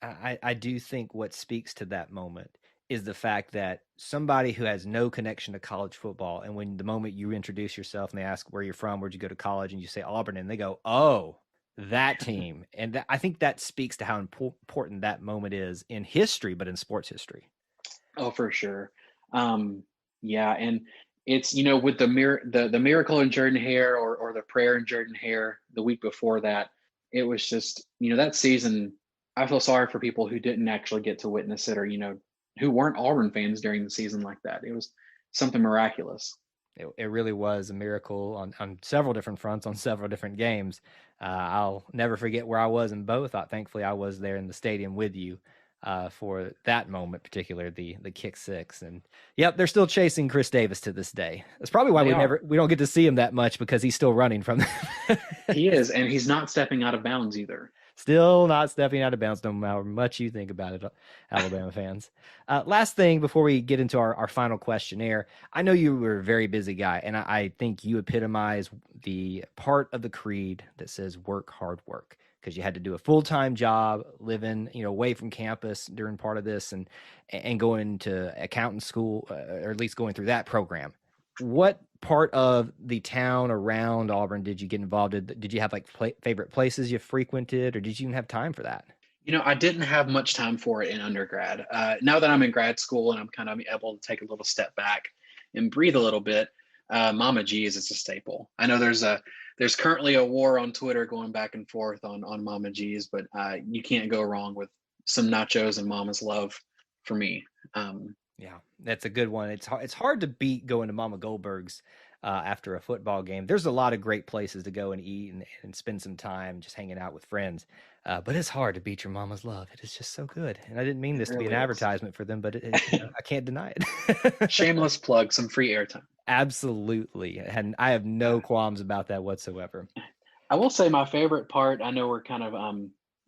I do think what speaks to that moment is the fact that somebody who has no connection to college football, and when the moment you introduce yourself and they ask where you're from, where'd you go to college, and you say Auburn, and they go, oh, that team. And I think that speaks to how important that moment is in history, but in sports history. Oh, for sure. And it's, with the miracle in Jordan-Hare or the prayer in Jordan-Hare the week before that, it was just, that season, I feel sorry for people who didn't actually get to witness it, or, who weren't Auburn fans during the season like that. It was something miraculous. It really was a miracle on several different fronts, on several different games. I'll never forget where I was in both. Thankfully, I was there in the stadium with you. for that moment, particular the kick six. And yep, they're still chasing Chris Davis to this day. That's probably why They are. we don't get to see him that much, because he's still running from them. He is, and he's not stepping out of bounds either. Still not stepping out of bounds, no matter how much you think about it, Alabama fans. Last thing before we get into our final questionnaire, I know you were a very busy guy, and I think you epitomize the part of the creed that says work, hard work, because you had to do a full-time job, living away from campus during part of this, and going to accounting school, or at least going through that program. What part of the town around Auburn did you get involved in? Did you have like favorite places you frequented, or did you even have time for that? I didn't have much time for it in undergrad. Now that I'm in grad school and I'm kind of able to take a little step back and breathe a little bit, Mama G's is a staple. I know there's currently a war on Twitter going back and forth on Mama G's, but you can't go wrong with some nachos and Mama's love for me. Yeah, that's a good one. It's hard to beat going to Mama Goldberg's after a football game. There's a lot of great places to go and eat and spend some time just hanging out with friends. But it's hard to beat your mama's love. It is just so good. And I didn't mean this to be an advertisement for them, but I can't deny it. Shameless plug, some free airtime. Absolutely. And I have no qualms about that whatsoever. I will say my favorite part, I know we're kind of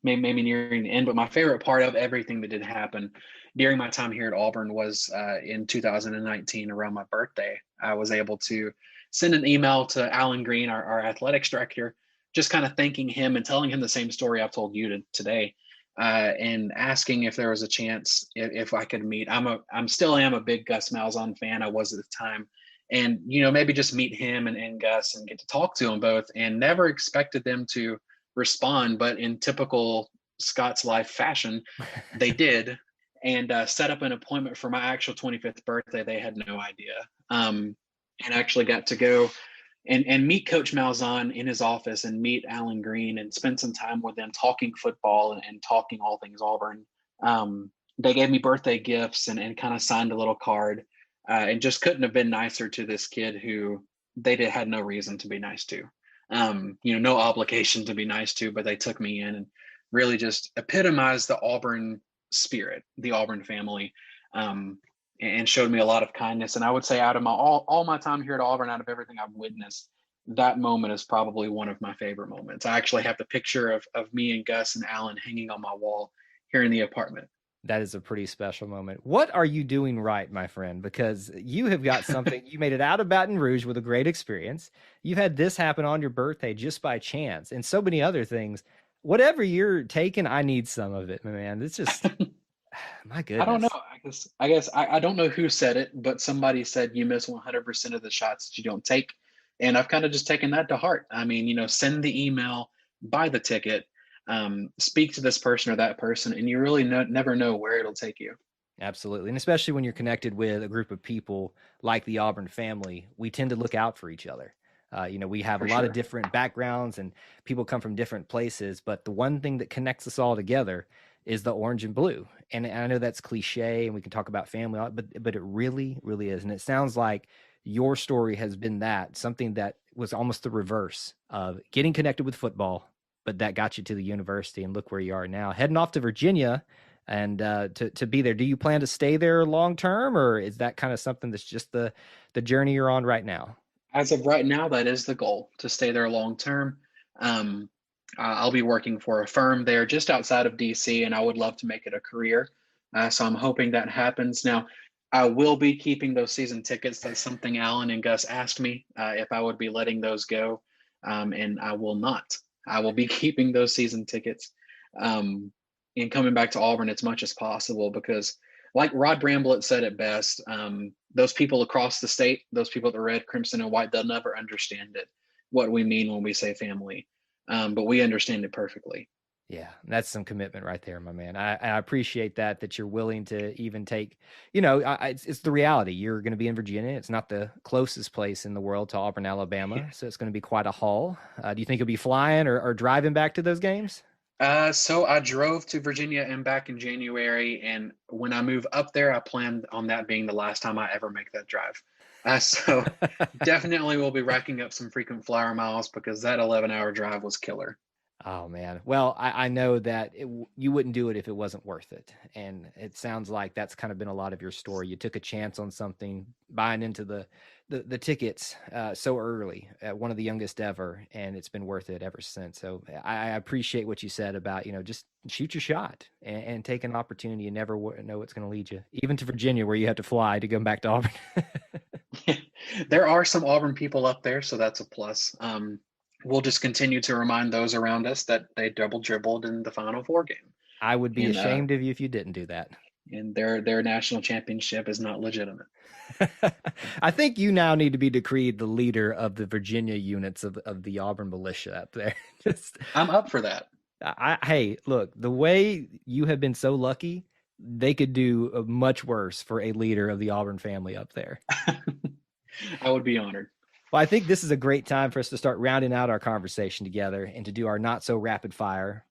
maybe nearing the end, but my favorite part of everything that did happen during my time here at Auburn was in 2019, around my birthday. I was able to send an email to Alan Green, our athletics director, just kind of thanking him and telling him the same story I've told you today, and asking if there was a chance if I could meet. I'm still a big Gus Malzahn fan. I was at the time, and maybe just meet him and Gus and get to talk to them both. And never expected them to respond, but in typical Scott's Life fashion, they did, and set up an appointment for my actual 25th birthday. They had no idea, and actually got to go and meet Coach Malzahn in his office and meet Alan Green and spend some time with them talking football and talking all things Auburn. They gave me birthday gifts and kind of signed a little card, and just couldn't have been nicer to this kid who had no reason to be nice to. No obligation to be nice to, but they took me in and really just epitomized the Auburn spirit, the Auburn family, and showed me a lot of kindness. And I would say, out of all my time here at Auburn, out of everything I've witnessed, that moment is probably one of my favorite moments. I actually have the picture of me and Gus and Alan hanging on my wall here in the apartment. That is a pretty special moment. What are you doing right, my friend? Because you have got something, you made it out of Baton Rouge with a great experience. You've had this happen on your birthday just by chance, and so many other things. Whatever you're taking, I need some of it, man. It's just, my goodness. I don't know. I guess I don't know who said it, but somebody said you miss 100% of the shots that you don't take. And I've kind of just taken that to heart. I mean, send the email, buy the ticket, speak to this person or that person, and you really never know where it'll take you. Absolutely. And especially when you're connected with a group of people like the Auburn family, we tend to look out for each other. We have a lot of different backgrounds and people come from different places, but the one thing that connects us all together is the orange and blue. And I know that's cliche and we can talk about family, but it really, really is. And it sounds like your story has been something that was almost the reverse of getting connected with football, but that got you to the university, and look where you are now, heading off to Virginia and to be there. Do you plan to stay there long term, or is that kind of something that's just the journey you're on right now? As of right now, that is the goal, to stay there long term. I'll be working for a firm there just outside of DC, and I would love to make it a career. So I'm hoping that happens. Now, I will be keeping those season tickets. That's something Alan and Gus asked me if I would be letting those go, and I will not. I will be keeping those season tickets and coming back to Auburn as much as possible, because like Rod Bramblett said it best, those people across the state, those people that are red, crimson, and white, they'll never understand it, what we mean when we say family. But we understand it perfectly. Yeah, that's some commitment right there, my man. I appreciate that you're willing to even take, it's the reality. You're going to be in Virginia. It's not the closest place in the world to Auburn, Alabama. Yeah. So it's going to be quite a haul. Do you think you'll be flying or driving back to those games? So I drove to Virginia and back in January. And when I move up there, I plan on that being the last time I ever make that drive. So definitely we'll be racking up some frequent flyer miles, because that 11-hour drive was killer. Oh man. Well, I know that you wouldn't do it if it wasn't worth it. And it sounds like that's kind of been a lot of your story. You took a chance on something, buying into the tickets so early, one of the youngest ever, and it's been worth it ever since. So I appreciate what you said about, just shoot your shot and take an opportunity. You never know what's going to lead you, even to Virginia, where you have to fly to come back to Auburn. There are some Auburn people up there, so that's a plus. We'll just continue to remind those around us that they double dribbled in the Final Four game, I would be and ashamed of you if you didn't do that. their national championship is not legitimate. I think you now need to be decreed the leader of the Virginia units of the Auburn militia up there. Just, I'm up for that. hey, look, the way you have been so lucky, they could do much worse for a leader of the Auburn family up there. I would be honored. Well, I think this is a great time for us to start rounding out our conversation together and to do our not so rapid fire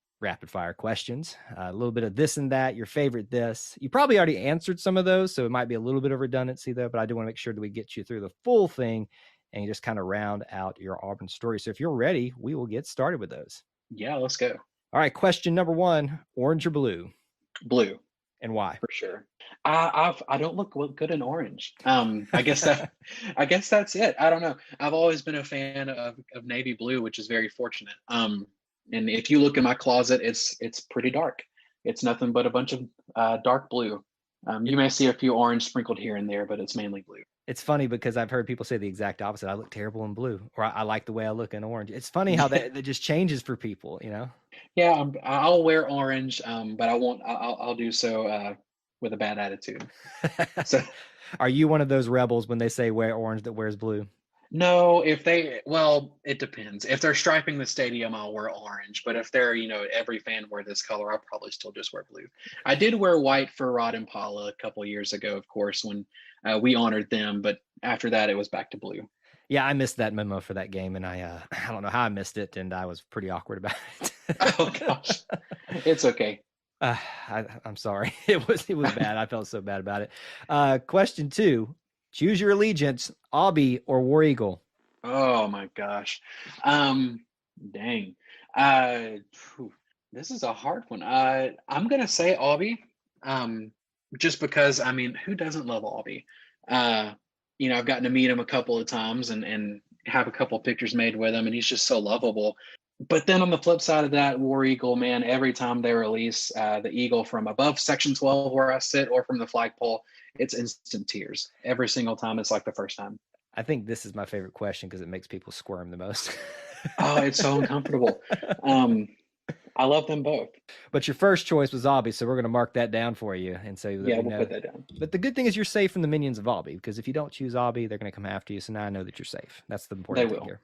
questions. A little bit of this and that, your favorite this. You probably already answered some of those, so it might be a little bit of redundancy there, but I do want to make sure that we get you through the full thing and you just kind of round out your Auburn story. So if you're ready, we will get started with those. Yeah, let's go. All right, question number 1, orange or blue? Blue. And why? For sure. I don't look good in orange. I guess that's it. I don't know. I've always been a fan of navy blue, which is very fortunate. And if you look in my closet, it's pretty dark. It's nothing but a bunch of dark blue. You may see a few orange sprinkled here and there, but it's mainly blue. It's funny because I've heard people say the exact opposite. I look terrible in blue, or I like the way I look in orange. It's funny how that just changes for people, Yeah, I'll wear orange, but I won't. I'll do so with a bad attitude. So, are you one of those rebels when they say wear orange that wears blue? No, it depends. If they're striping the stadium, I'll wear orange. But if they're, every fan wear this color, I'll probably still just wear blue. I did wear white for Rod and Paula a couple of years ago, of course, when we honored them. But after that, it was back to blue. Yeah, I missed that memo for that game, and I don't know how I missed it, and I was pretty awkward about it. Oh gosh, it's okay. I'm sorry. It was bad. I felt so bad about it. Question 2. Choose your allegiance, Aubie or War Eagle? Oh my gosh. Dang. This is a hard one. I'm gonna say Aubie. Just because who doesn't love Aubie? I've gotten to meet him a couple of times and have a couple of pictures made with him, and he's just so lovable. But then on the flip side of that, War Eagle, man, every time they release the Eagle from above Section 12 where I sit or from the flagpole, it's instant tears. Every single time, it's like the first time. I think this is my favorite question because it makes people squirm the most. Oh, it's so uncomfortable. I love them both. But your first choice was Aubie, so we're going to mark that down for you. And so yeah, we'll put that down. But the good thing is you're safe from the minions of Aubie, because if you don't choose Aubie, they're going to come after you. So now I know that you're safe. That's the important thing here.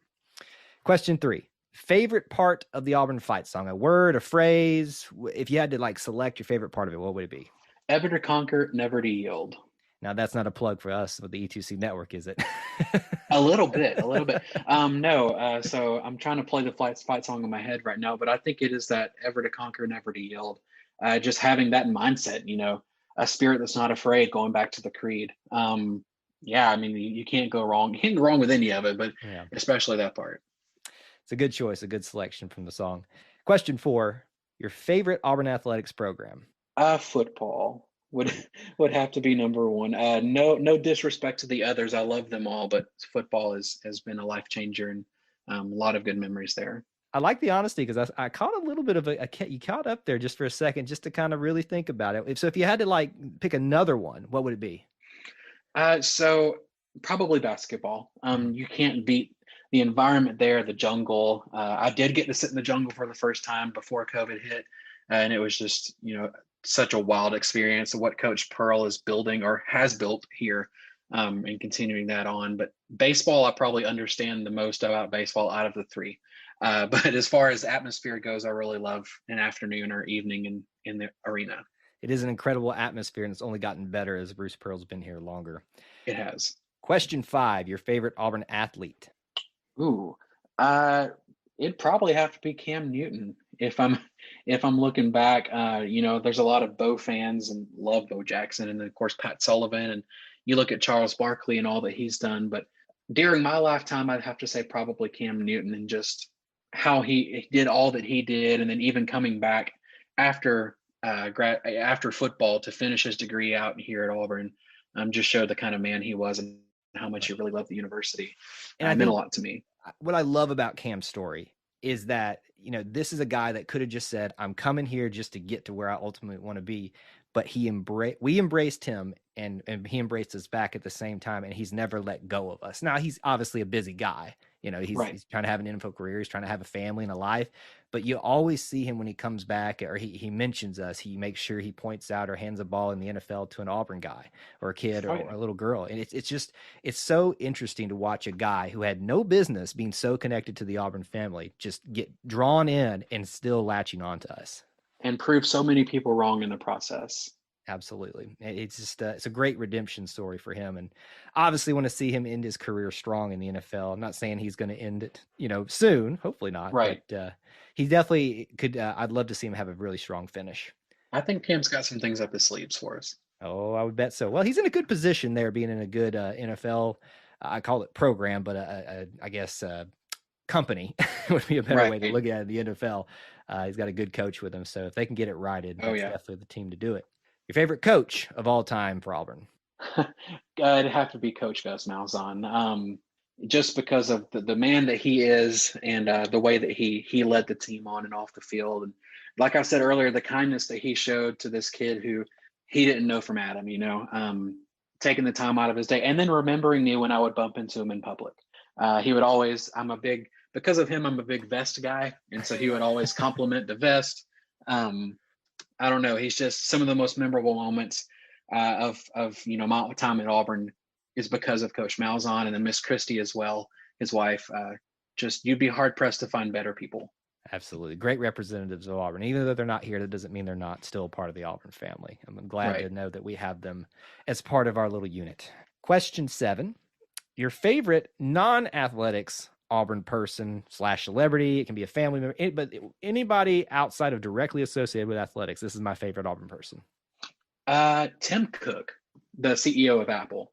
Question 3. Favorite part of the Auburn fight song? A word, a phrase? If you had to select your favorite part of it, what would it be? Ever to conquer, never to yield. Now that's not a plug for us with the E2C network, is it? A little bit. No. So I'm trying to play the fight song in my head right now, but I think it is that ever to conquer, never to yield. Just having that mindset, a spirit that's not afraid, going back to the creed. You can't go wrong. You can't go wrong with any of it, but especially that part. It's a good choice, a good selection from the song. Question 4, your favorite Auburn athletics program? Football would have to be number 1. No disrespect to the others. I love them all, but football has been a life changer and a lot of good memories there. I like the honesty because I caught a little bit of you caught up there just for a second, just to kind of really think about it. So if you had to pick another one, what would it be? So probably basketball. You can't beat the environment there, the jungle. I did get to sit in the jungle for the first time before COVID hit. And it was just, such a wild experience of what Coach Pearl is building or has built here and continuing that on. But baseball, I probably understand the most about baseball out of the 3. But as far as atmosphere goes, I really love an afternoon or evening in the arena. It is an incredible atmosphere, and it's only gotten better as Bruce Pearl's been here longer. It has. Question 5, your favorite Auburn athlete? Ooh, it'd probably have to be Cam Newton. If I'm looking back, there's a lot of Bo fans and love Bo Jackson, and then of course Pat Sullivan, and you look at Charles Barkley and all that he's done. But during my lifetime, I'd have to say probably Cam Newton, and just how he did all that he did, and then even coming back after after football to finish his degree out here at Auburn, just showed the kind of man he was and how much he Right. really loved the university. And I It meant a think lot to me. what I love about Cam's story is that, this is a guy that could have just said, I'm coming here just to get to where I ultimately want to be. But we embraced him, and he embraced us back at the same time. And he's never let go of us. Now, he's obviously a busy guy. Right. He's trying to have an NFL career. He's trying to have a family and a life. But you always see him when he comes back, or he mentions us. He makes sure he points out or hands a ball in the NFL to an Auburn guy or a kid or a little girl. And it's so interesting to watch a guy who had no business being so connected to the Auburn family just get drawn in and still latching on to us. And prove so many people wrong in the process. Absolutely. It's just it's a great redemption story for him, and obviously want to see him end his career strong in the NFL. I'm not saying he's going to end it, soon. Hopefully not. Right. But he definitely could. I'd love to see him have a really strong finish. I think Cam's got some things up his sleeves for us. Oh, I would bet so. Well, he's in a good position there, being in a good NFL. I call it program, but I guess company would be a better way to look at it. The NFL. He's got a good coach with him, so if they can get it righted, that's definitely the team to do it. Your favorite coach of all time for Auburn? It'd have to be Coach Gus Malzahn, just because of the man that he is, and the way that he led the team on and off the field. And like I said earlier, the kindness that he showed to this kid who he didn't know from Adam, taking the time out of his day, and then remembering me when I would bump into him in public. He would always, because of him, I'm a big vest guy. And so he would always compliment the vest. I don't know. He's just some of the most memorable moments of my time at Auburn is because of Coach Malzahn, and then Miss Christie as well, his wife. Just you'd be hard pressed to find better people. Absolutely. Great representatives of Auburn. Even though they're not here, that doesn't mean they're not still part of the Auburn family. I'm glad to know that we have them as part of our little unit. Question 7, your favorite non-athletics Auburn person / celebrity. It can be a family member, but anybody outside of directly associated with athletics. This is my favorite Auburn person. Tim Cook, the CEO of Apple.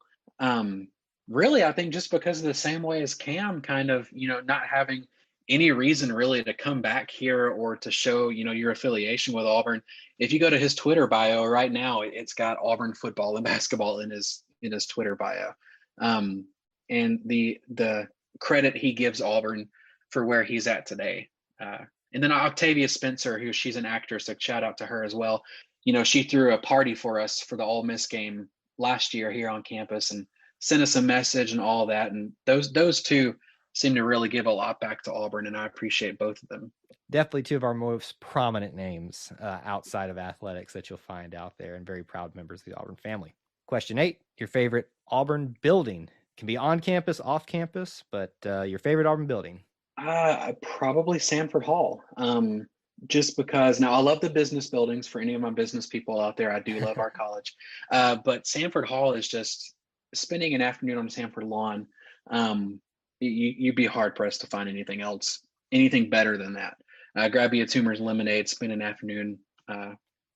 Really, I think just because of the same way as Cam, kind of, not having any reason really to come back here or to show, your affiliation with Auburn. If you go to his Twitter bio right now, it's got Auburn football and basketball in his Twitter bio. And the credit he gives Auburn for where he's at today. And then Octavia Spencer, she's an actress, so shout out to her as well. She threw a party for us for the Ole Miss game last year here on campus and sent us a message and all that. And those two seem to really give a lot back to Auburn, and I appreciate both of them. Definitely two of our most prominent names outside of athletics that you'll find out there, and very proud members of the Auburn family. Question 8, your favorite Auburn building. Can be on campus, off campus, but your favorite Auburn building? Probably Sanford Hall. Just because now I love the business buildings. For any of my business people out there, I do love our college. But Sanford Hall is just spending an afternoon on Sanford lawn. You'd be hard pressed to find anything better than that. Grab you a Toomer's lemonade, spend an afternoon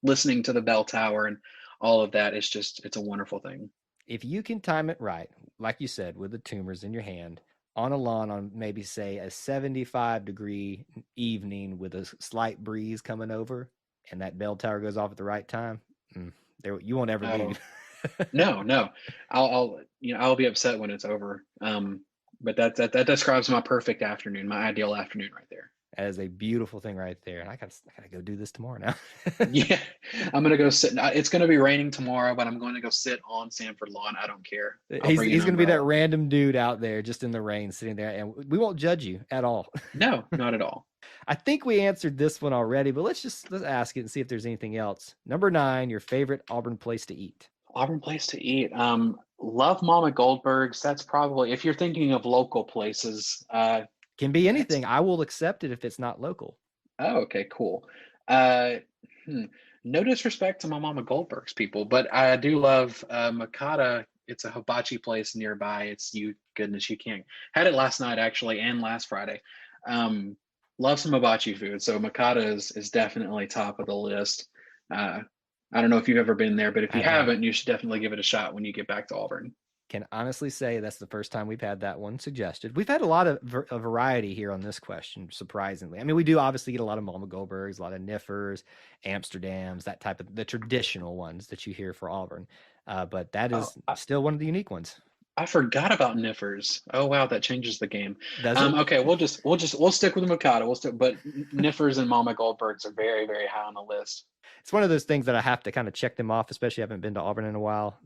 listening to the bell tower and all of that. It's a wonderful thing. If you can time it right, like you said, with the Toomer's in your hand, on a lawn on maybe say a 75-degree evening with a slight breeze coming over, and that bell tower goes off at the right time, you won't ever leave. No. I'll be upset when it's over. But that describes my perfect afternoon, my ideal afternoon right there. That is a beautiful thing right there. And I gotta go do this tomorrow now. Yeah, I'm gonna go sit. It's gonna be raining tomorrow, but I'm going to go sit on Sanford lawn. I don't care. He's gonna be that random dude out there just in the rain sitting there, and we won't judge you at all. No, not at all. I think we answered this one already, but let's ask it and see if there's anything else. Number 9, your favorite Auburn place to eat. Auburn place to eat. Love Mama Goldberg's. That's probably, if you're thinking of local places. Can be anything. I will accept it if it's not local. Oh, okay, cool. No disrespect to my Mama Goldberg's people, but I do love Makata. It's a hibachi place nearby. Goodness, you can't. Had it last night actually, and last Friday. Love some hibachi food. So Makata is definitely top of the list. I don't know if you've ever been there, but if you haven't, you should definitely give it a shot when you get back to Auburn. can honestly say that's the first time we've had that one suggested. We've had a lot of a variety here on this question, surprisingly. I mean, we do obviously get a lot of Mama Goldbergs, a lot of Niffers, Amsterdams, that type of the traditional ones that you hear for Auburn. But that is still one of the unique ones. I forgot about Niffers. Oh wow, that changes the game. Does it? Okay, we'll stick with the Mikado. But Niffers and Mama Goldbergs are very, very high on the list. It's one of those things that I have to kind of check them off, especially I haven't been to Auburn in a while.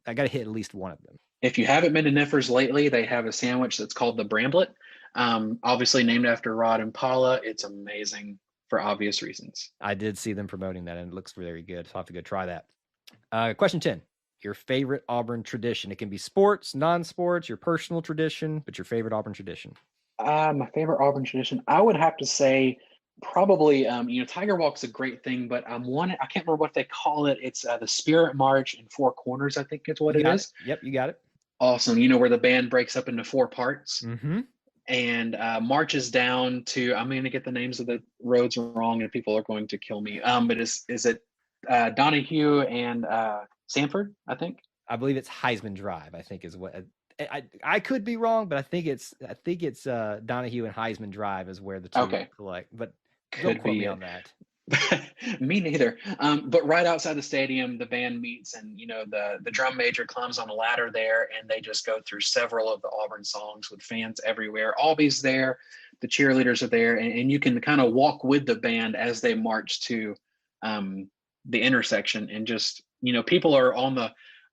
I got to hit at least one of them. If you haven't been to Niffers lately, they have a sandwich that's called the Bramblet. Obviously named after Rod and Paula. It's amazing for obvious reasons. I did see them promoting that, and it looks very good. So I'll have to go try that. Question 10. Your favorite Auburn tradition. It can be sports, non-sports, your personal tradition, but your favorite Auburn tradition. My favorite Auburn tradition, I would have to say probably, Tiger Walk's a great thing, but I can't remember what they call it. It's the Spirit March in Four Corners, I think is what it is. Yep, you got it. Awesome. Where the band breaks up into 4 parts and marches down to, I'm going to get the names of the roads wrong and people are going to kill me. But is it Donahue and Sanford, I think? I believe it's Heisman Drive, I think is what I could be wrong, but I think it's Donahue and Heisman Drive is where the two collect, but don't quote me on that. Me neither. But right outside the stadium, the band meets and, the drum major climbs on a ladder there and they just go through several of the Auburn songs with fans everywhere. Albie's there, the cheerleaders are there, and you can kind of walk with the band as they march to the intersection and just, people are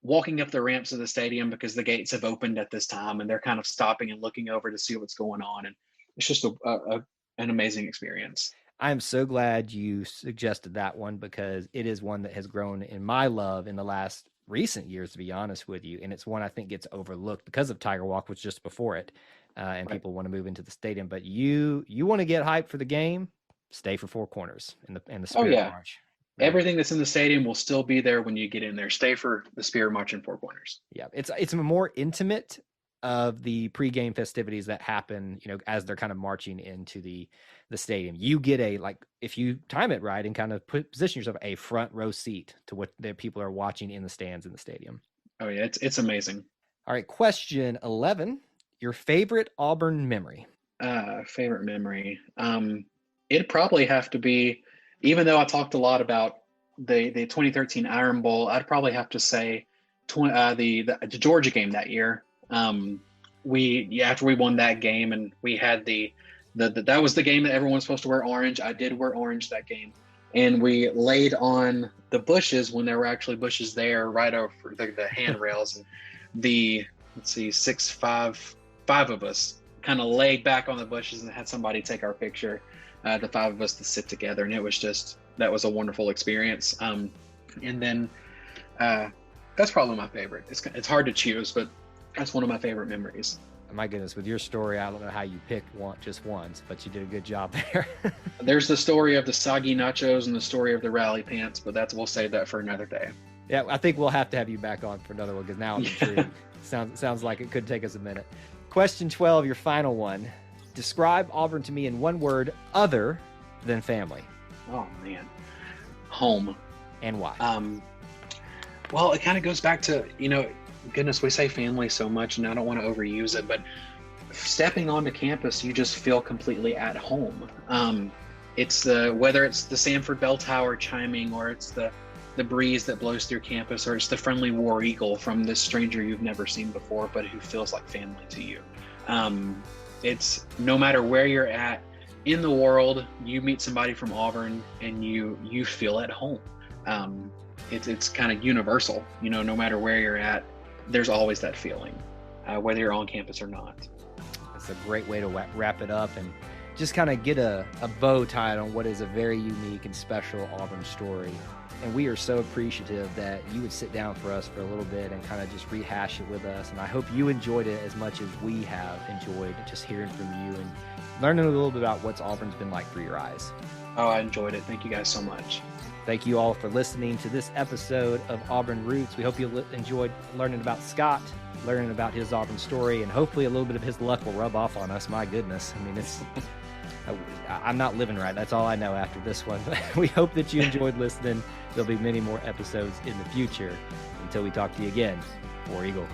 walking up the ramps of the stadium because the gates have opened at this time and they're kind of stopping and looking over to see what's going on. And it's just an amazing experience. I am so glad you suggested that one because it is one that has grown in my love in the last recent years, to be honest with you. And it's one I think gets overlooked because of Tiger Walk was just before it. And people want to move into the stadium, but you want to get hyped for the game, stay for Four Corners in the Spirit March. Right. Everything that's in the stadium will still be there when you get in there. Stay for the Spirit March in Four Corners. Yeah, it's more intimate of the pregame festivities that happen, as they're kind of marching into the stadium. You get if you time it right and kind of position yourself a front row seat to what the people are watching in the stands in the stadium. Oh yeah, it's amazing. All right, question 11. Your favorite Auburn memory. Favorite memory. It'd probably have to be, even though I talked a lot about the 2013 Iron Bowl, I'd probably have to say the Georgia game that year. After we won that game and we had that was the game that everyone was supposed to wear orange. I did wear orange that game, and we laid on the bushes when there were actually bushes there right over the handrails, and five of us kind of laid back on the bushes and had somebody take our picture. The 5 of us to sit together, and that was a wonderful experience. And then that's probably my favorite. It's hard to choose, but that's one of my favorite memories. My goodness, with your story, I don't know how you picked just once, but you did a good job there. There's the story of the soggy nachos and the story of the rally pants, but we'll save that for another day. Yeah, I think we'll have to have you back on for another one because now I'm intrigued. Sounds like it could take us a minute. Question 12, your final one. Describe Auburn to me in one word other than family. Oh man, home. And why? Well, it kind of goes back to, goodness, we say family so much and I don't want to overuse it, but stepping onto campus, you just feel completely at home. Whether it's the Sanford bell tower chiming, or it's the breeze that blows through campus, or it's the friendly war eagle from this stranger you've never seen before, but who feels like family to you. It's no matter where you're at in the world, you meet somebody from Auburn and you feel at home. It's kind of universal, no matter where you're at, there's always that feeling, whether you're on campus or not. That's a great way to wrap it up and just kind of get a bow tied on what is a very unique and special Auburn story. And we are so appreciative that you would sit down for us for a little bit and kind of just rehash it with us. And I hope you enjoyed it as much as we have enjoyed just hearing from you and learning a little bit about what's Auburn's been like through your eyes. Oh, I enjoyed it. Thank you guys so much. Thank you all for listening to this episode of Auburn Roots. We hope you enjoyed learning about Scott, learning about his Auburn story, and hopefully a little bit of his luck will rub off on us. My goodness. I mean, I'm not living right. That's all I know after this one. But we hope that you enjoyed listening. There'll be many more episodes in the future. Until we talk to you again, War Eagle.